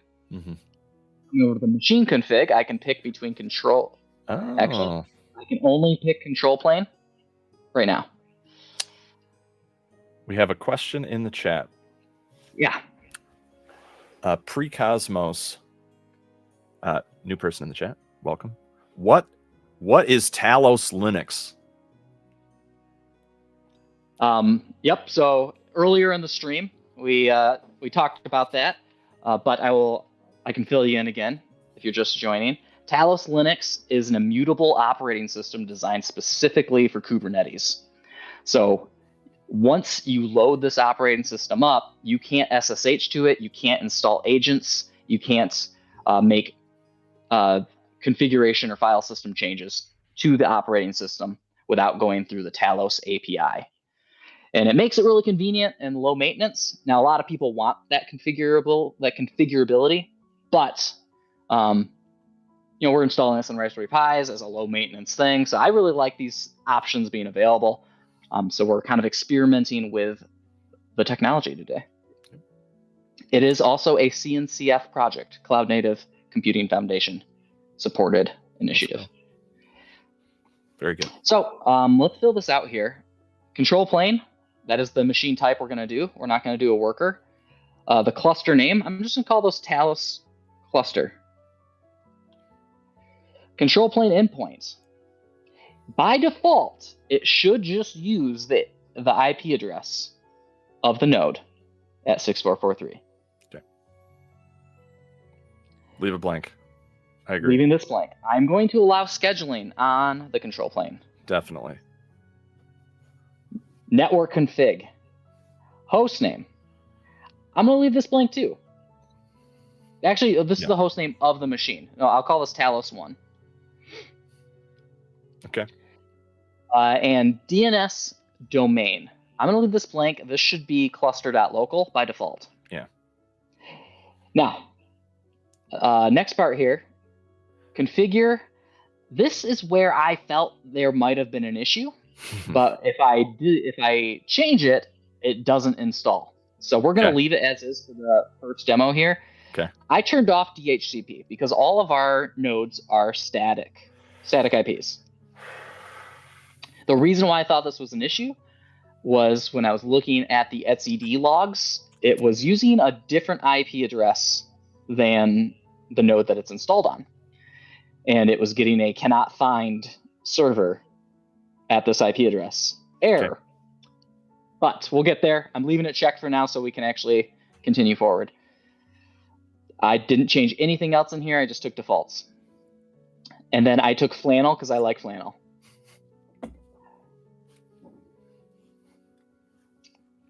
Over the machine config, I can pick between control. Actually, I can only pick control plane right now. We have a question in the chat. Yeah. Pre-Cosmos, new person in the chat. Welcome. What is Talos Linux? Yep. So earlier in the stream, we talked about that, but I can fill you in again if you're just joining. Talos Linux is an immutable operating system designed specifically for Kubernetes. So once you load this operating system up, you can't SSH to it. You can't install agents. You can't make configuration or file system changes to the operating system without going through the Talos API. And it makes it really convenient and low maintenance. Now, a lot of people want that configurability, but we're installing this on Raspberry Pis as a low maintenance thing. So I really like these options being available. So we're kind of experimenting with the technology today. It is also a CNCF project, Cloud Native Computing Foundation supported initiative. Very good. So let's fill this out here. Control plane, that is the machine type we're going to do. We're not going to do a worker. The cluster name, I'm just going to call this Talos cluster. Control plane endpoints. By default, it should just use the IP address of the node at 6443. Okay. Leave it blank. I agree. Leaving this blank. I'm going to allow scheduling on the control plane. Definitely. Network config. Host name. I'm going to leave this blank too. Actually, this is the host name of the machine. No, I'll call this Talos 1. Okay. And DNS domain. I'm going to leave this blank. This should be cluster.local by default. Yeah. Now, next part here. Configure. This is where I felt there might have been an issue, but if I change it, it doesn't install. So we're going to leave it as is for the first demo here. Okay. I turned off DHCP because all of our nodes are static IPs. The reason why I thought this was an issue was when I was looking at the etcd logs, it was using a different IP address than the node that it's installed on. And it was getting a cannot find server at this IP address error. Okay. But we'll get there. I'm leaving it checked for now so we can actually continue forward. I didn't change anything else in here. I just took defaults. And then I took flannel because I like flannel.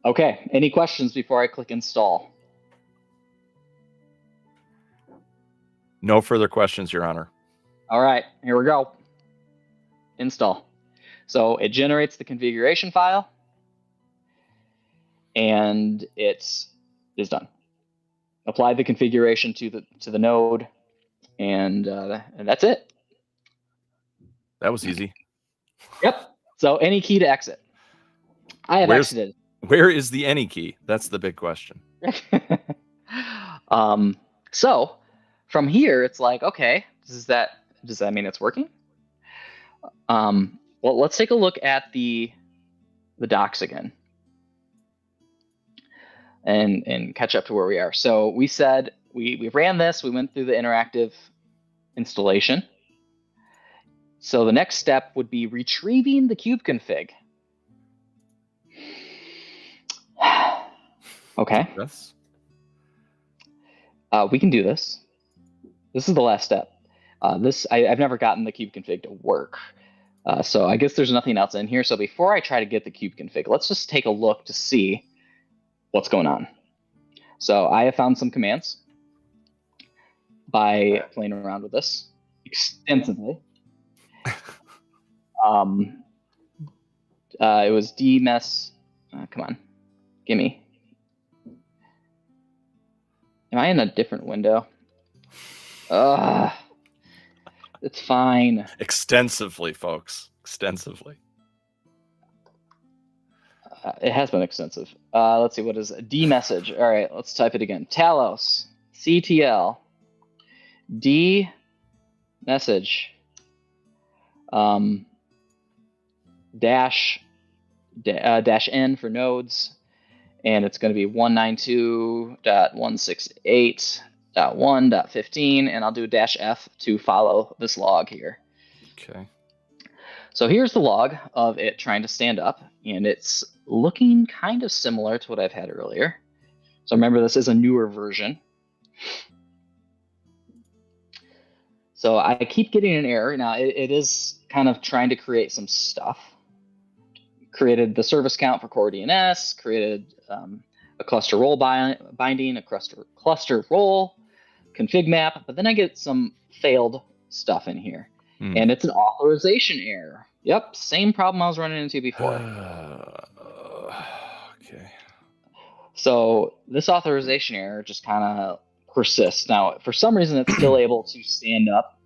Okay, any questions before I click install? No further questions, Your Honor. All right, here we go. Install. So it generates the configuration file, and it is done. Apply the configuration to the node, and that's it. That was easy. Yep. So any key to exit. I have exited. Where is the any key? That's the big question. So from here, it's like, okay, does that mean it's working? Well, let's take a look at the docs again and catch up to where we are. So we said we ran this, we went through the interactive installation. So the next step would be retrieving the kube config. Okay. Yes. We can do this. This is the last step. I've never gotten the kube config to work. So I guess there's nothing else in here. So before I try to get the kube config, let's just take a look to see what's going on. So I have found some commands by playing around with this extensively. It was dmess. Come on, gimme. Am I in a different window? It's fine. Extensively, folks. Extensively. It has been extensive. Let's see. What is dmessage? All right, let's type it again. Talos CTL d message dash n for nodes, and it's going to be 192.168.1.15, and I'll do -f to follow this log here. Okay. So here's the log of it trying to stand up, and it's looking kind of similar to what I've had earlier. So remember, this is a newer version. So I keep getting an error. Now it is kind of trying to create some stuff. Created the service count for core DNS, created a cluster role binding, a cluster role, config map, but then I get some failed stuff in here. And it's an authorization error. Yep, same problem I was running into before. Okay. So this authorization error just kind of persists. Now, for some reason, it's still able to stand up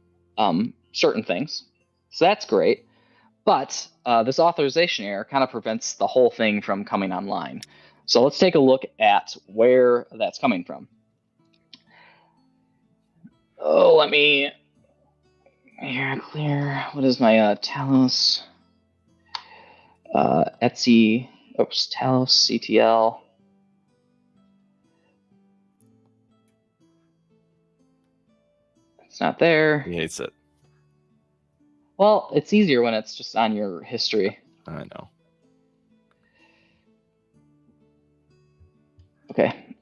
certain things. So that's great. But this authorization error kind of prevents the whole thing from coming online. So let's take a look at where that's coming from. Oh, let me here clear. What is my Talos? Etsy. Oops, Talos CTL. It's not there. He hates it. Well, it's easier when it's just on your history. I know. Okay.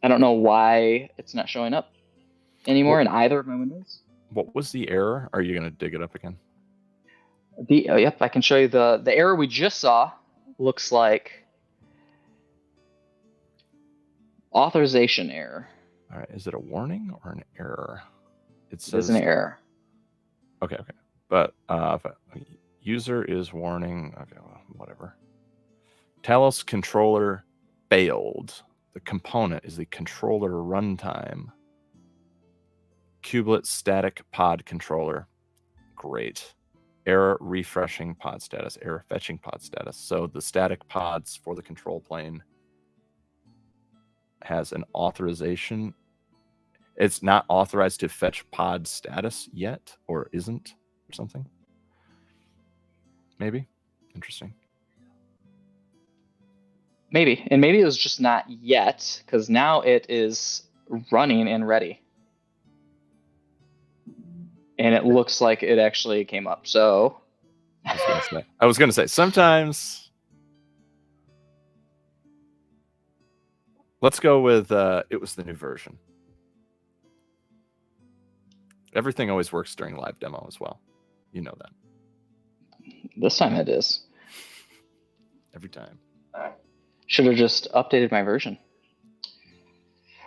I don't know why it's not showing up anymore in either of my windows. What was the error? Are you going to dig it up again? Yep, I can show you the error we just saw. Looks like authorization error. All right. Is it a warning or an error? It says It's an error. Okay. But user is warning. Okay, well, whatever. Talos controller failed. The component is the controller runtime. Kubelet static pod controller. Great. Error refreshing pod status. Error fetching pod status. So the static pods for the control plane has an authorization. It's not authorized to fetch pod status yet, or isn't, or something. Maybe. Interesting. Maybe. And maybe it was just not yet, because now it is running and ready. And it looks like it actually came up. So I was going to say, sometimes let's go with it was the new version. Everything always works during live demo as well. You know that. This time it is. Every time. Should have just updated my version.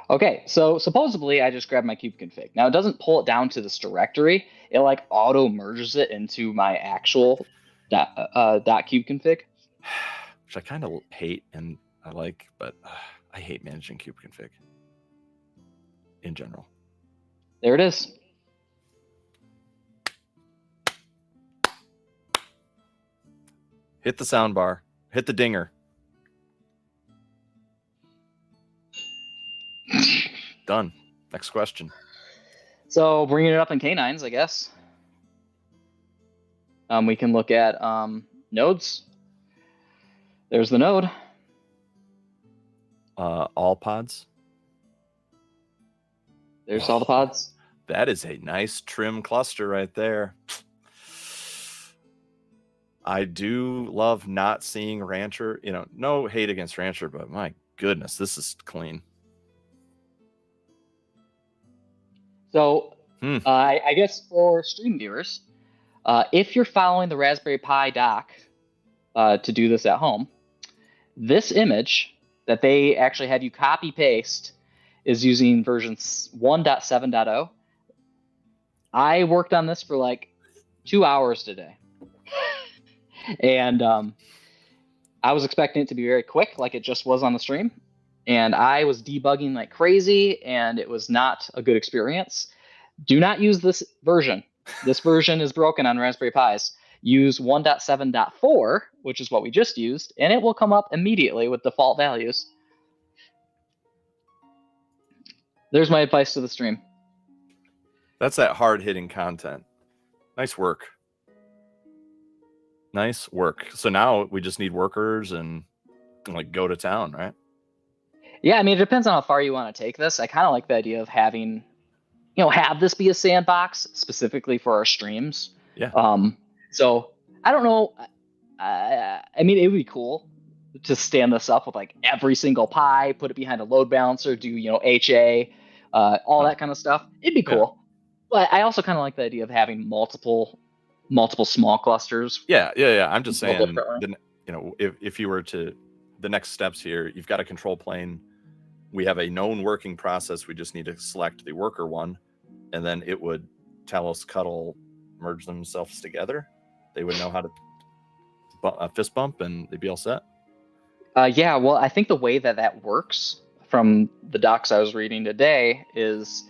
Okay, so supposedly I just grabbed my kube config. Now it doesn't pull it down to this directory. It like auto merges it into my actual .cube config. Which I kind of hate and I like, but I hate managing kube config in general. There it is. Hit the sound bar. Hit the dinger. Done. Next question. So bringing it up in canines, I guess. We can look at nodes. There's the node. All pods. There's all the pods. That is a nice trim cluster right there. I do love not seeing Rancher. You know, no hate against Rancher, but my goodness, this is clean. So I guess for stream viewers, if you're following the Raspberry Pi doc to do this at home, this image that they actually had you copy paste is using version 1.7.0. I worked on this for like 2 hours today. And I was expecting it to be very quick, like it just was on the stream. And I was debugging like crazy, and it was not a good experience. Do not use this version. This version is broken on Raspberry Pis. Use 1.7.4, which is what we just used, and it will come up immediately with default values. There's my advice to the stream. That's that hard-hitting content. Nice work. Nice work. So now we just need workers and like go to town, right? Yeah, I mean, it depends on how far you want to take this. I kind of like the idea of having, have this be a sandbox specifically for our streams. Yeah. So I don't know. I mean, it would be cool to stand this up with like every single Pi, put it behind a load balancer, do, HA, all that kind of stuff. It'd be cool. Yeah. But I also kind of like the idea of having multiple small clusters. Yeah. I'm just saying, if you were to, the next steps here, you've got a control plane. We have a known working process. We just need to select the worker one, and then it would Talos Cuddle merge themselves together. They would know how to fist bump, and they'd be all set. Yeah, well, I think the way that works from the docs I was reading today is,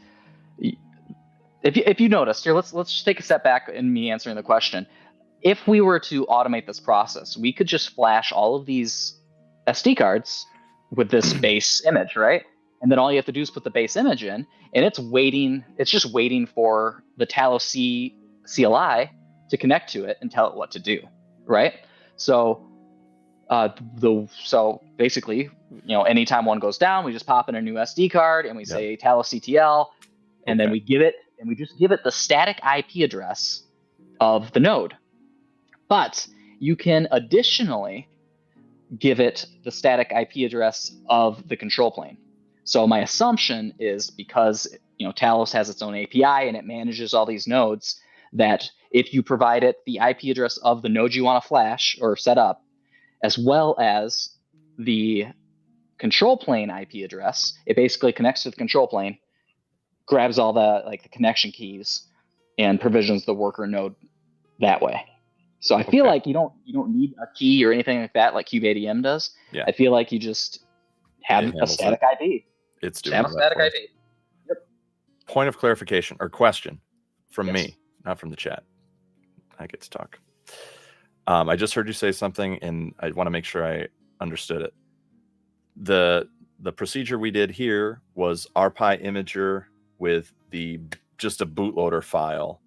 if you noticed here, let's just take a step back in me answering the question. if we were to automate this process, we could just flash all of these SD cards with this base image, right? And then all you have to do is put the base image in, and it's just waiting for the Talos CLI to connect to it and tell it what to do, right? So so basically, anytime one goes down, we just pop in a new SD card and we say Talos CTL, and then we just give it the static IP address of the node. But you can additionally give it the static IP address of the control plane. So my assumption is, because Talos has its own API and it manages all these nodes, that if you provide it the IP address of the node you want to flash or set up, as well as the control plane IP address, it basically connects to the control plane, grabs all the connection keys, and provisions the worker node that way. So I feel like you don't need a key or anything like that, like kubeadm does. Yeah. I feel like you just have a static IP. It's doing have a static IP. Yep. Point of clarification or question from me, not from the chat. I get to talk. I just heard you say something, and I want to make sure I understood it. The procedure we did here was RPi imager with just a bootloader file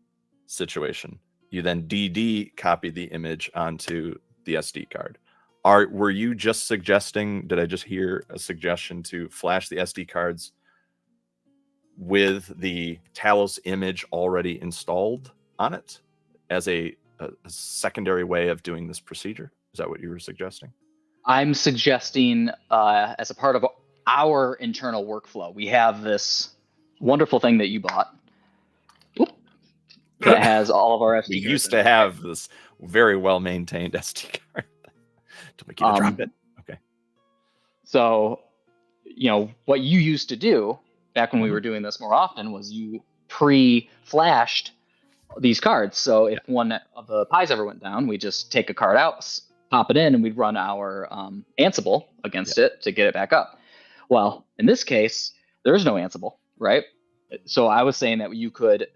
situation. You then DD copy the image onto the SD card. Were you just suggesting, did I just hear a suggestion to flash the SD cards with the Talos image already installed on it as a secondary way of doing this procedure? Is that what you were suggesting? I'm suggesting as a part of our internal workflow, we have this wonderful thing that you bought that has all of our SD cards. We used to have this very well-maintained SD card. To make you drop it. Okay. So, what you used to do back when we were doing this more often was you pre-flashed these cards. So if one of the Pis ever went down, we just take a card out, pop it in, and we'd run our Ansible against it to get it back up. Well, in this case, there is no Ansible, right? So I was saying that you could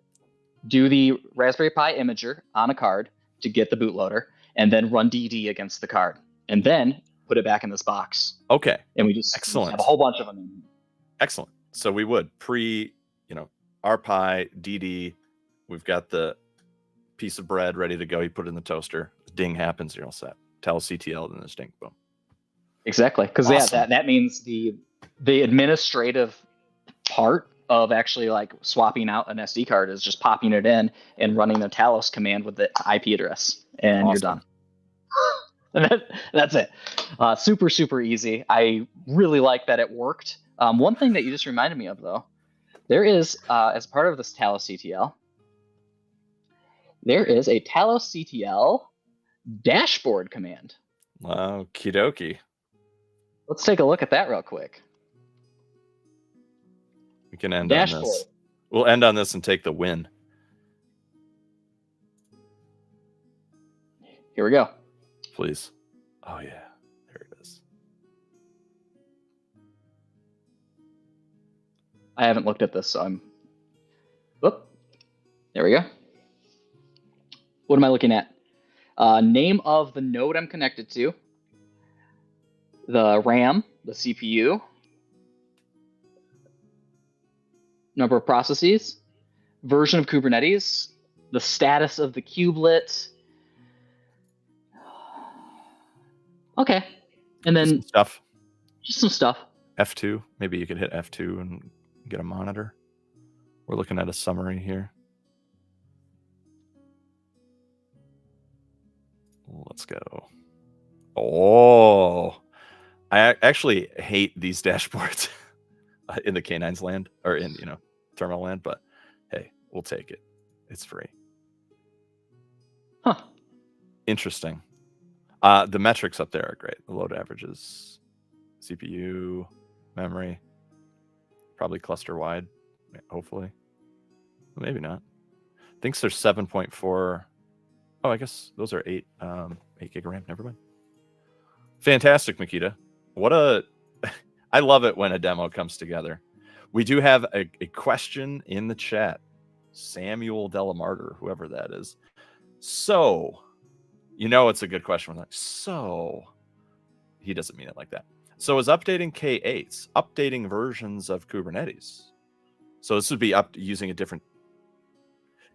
do the Raspberry Pi imager on a card to get the bootloader, and then run DD against the card, and then put it back in this box. Okay. And we just have a whole bunch of them in. Excellent. So we would RPi, DD. We've got the piece of bread ready to go. You put it in the toaster. Ding happens. You're all set. Tell CTL, then this ding, boom. Exactly. Because that means the administrative part of actually swapping out an SD card is just popping it in and running the Talos command with the IP address, and you're done. And that's it. Super, super easy. I really like that it worked. One thing that you just reminded me of, though, there is, as part of this Talos CTL, there is a Talos CTL dashboard command. Okie dokie. Let's take a look at that real quick. We can end on this. We'll end on this and take the win. Here we go. Please. Oh, yeah. There it is. I haven't looked at this, so I'm... Whoop. There we go. What am I looking at? Name of the node I'm connected to. The RAM, the CPU. Number of processes. Version of Kubernetes. The status of the kubelet. Okay. And then just some stuff. F2. Maybe you could hit F2 and get a monitor. We're looking at a summary here. Let's go. Oh, I actually hate these dashboards in the K9's land, or in terminal land, but hey, we'll take it. It's free. Huh. Interesting. The metrics up there are great. The load averages, CPU, memory, probably cluster wide, hopefully. Maybe not. Thinks there's 7.4. Oh, I guess those are 8 gig of RAM. Never mind. Fantastic, Makita. I love it when a demo comes together. We do have a question in the chat. Samuel Delamarter, whoever that is. So, You know, it's a good question. We're like, so he doesn't mean it like that. So is updating K8s updating versions of Kubernetes? So this would be using a different.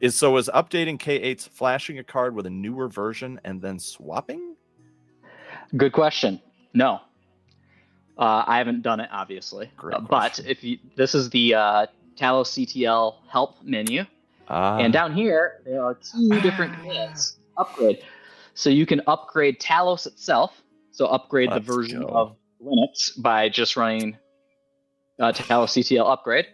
Is updating K8s flashing a card with a newer version and then swapping? Good question. No, I haven't done it, obviously. But this is the Talos CTL help menu, and down here there are 2 different commands. Upgrade. So you can upgrade Talos itself. So upgrade the version of Linux by just running Talos CTL upgrade,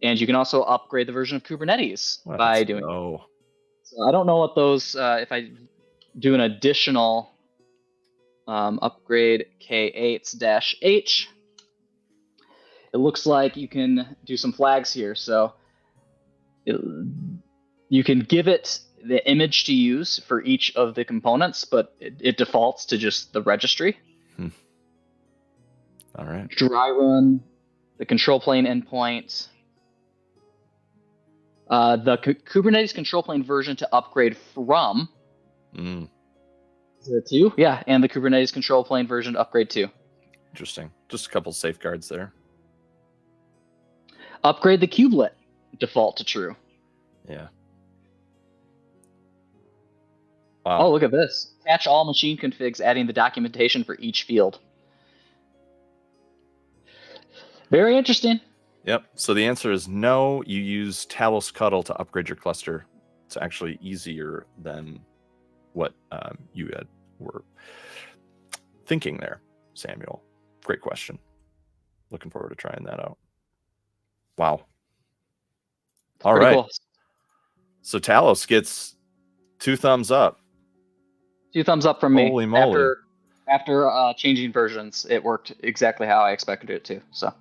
and you can also upgrade the version of Kubernetes by doing. So I don't know what those. If I do an additional upgrade K8s-H, it looks like you can do some flags here. So you can give it the image to use for each of the components, but it defaults to just the registry. All right. Dry run the control plane endpoint. The Kubernetes control plane version to upgrade from. Is it 2? Yeah, and the Kubernetes control plane version to upgrade to. Interesting. Just a couple safeguards there. Upgrade the kubelet, default to true. Yeah. Wow. Oh, look at this. Catch all machine configs, adding the documentation for each field. Very interesting. Yep. So the answer is no. You use Talos Cuddle to upgrade your cluster. It's actually easier than what you were thinking there, Samuel. Great question. Looking forward to trying that out. Wow. All right. Cool. So Talos gets 2 thumbs up. 2 thumbs up from me. Holy moly. After changing versions, it worked exactly how I expected it to. So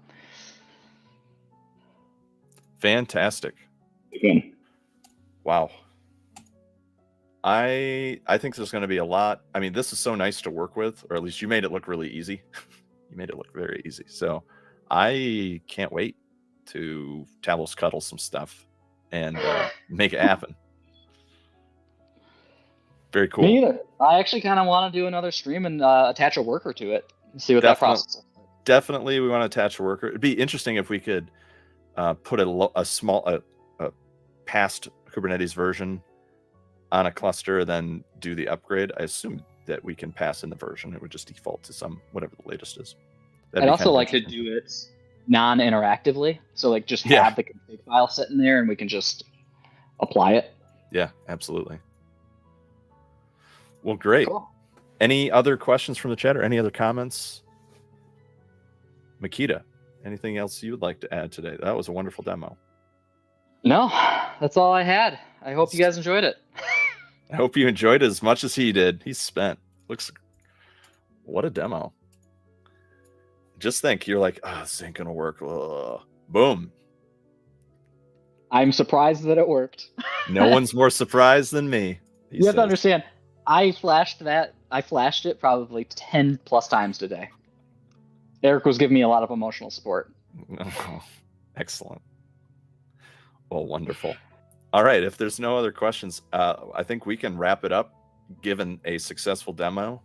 fantastic. Okay. Wow. I think there's going to be a lot. I mean, this is so nice to work with, or at least you made it look really easy. You made it look very easy. So I can't wait to Talos Cuddle some stuff and make it happen. Very cool. Me either. I actually kind of want to do another stream and attach a worker to it and see what that process is. Definitely, we want to attach a worker. It'd be interesting if we could put a small past Kubernetes version on a cluster, then do the upgrade. I assume that we can pass in the version. It would just default to whatever the latest is. I'd also like to do it non-interactively. So like just have the config file sitting there and we can just apply it. Yeah, absolutely. Well, great. Cool. Any other questions from the chat or any other comments? Makita, anything else you would like to add today? That was a wonderful demo. No, that's all I had. I hope you guys enjoyed it. I hope you enjoyed it as much as he did. He's spent. What a demo. Just think, you're like, this ain't gonna work. Ugh. Boom. I'm surprised that it worked. No one's more surprised than me. You have to understand, I flashed it probably 10 plus times today. Eric was giving me a lot of emotional support. Oh, excellent. Well, wonderful. All right. If there's no other questions, I think we can wrap it up, given a successful demo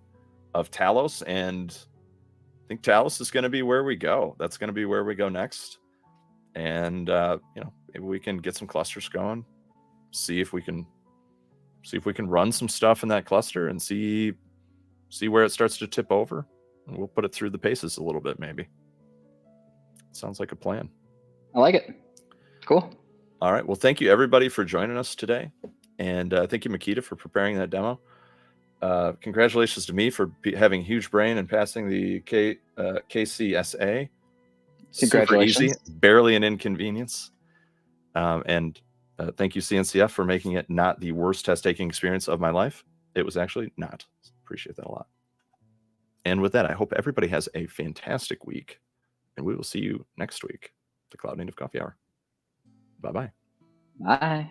of Talos. And I think Talos is going to be where we go. That's going to be where we go next. And, maybe we can get some clusters going, see if we can run some stuff in that cluster and see where it starts to tip over. And we'll put it through the paces a little bit, maybe. Sounds like a plan. I like it. Cool. All right. Well, thank you, everybody, for joining us today. And thank you, Makita, for preparing that demo. Congratulations to me for having a huge brain and passing the KCSA. Super easy, barely an inconvenience. And thank you, CNCF, for making it not the worst test-taking experience of my life. It was actually not. Appreciate that a lot. And with that, I hope everybody has a fantastic week. And we will see you next week, the Cloud Native Coffee Hour. Bye-bye. Bye.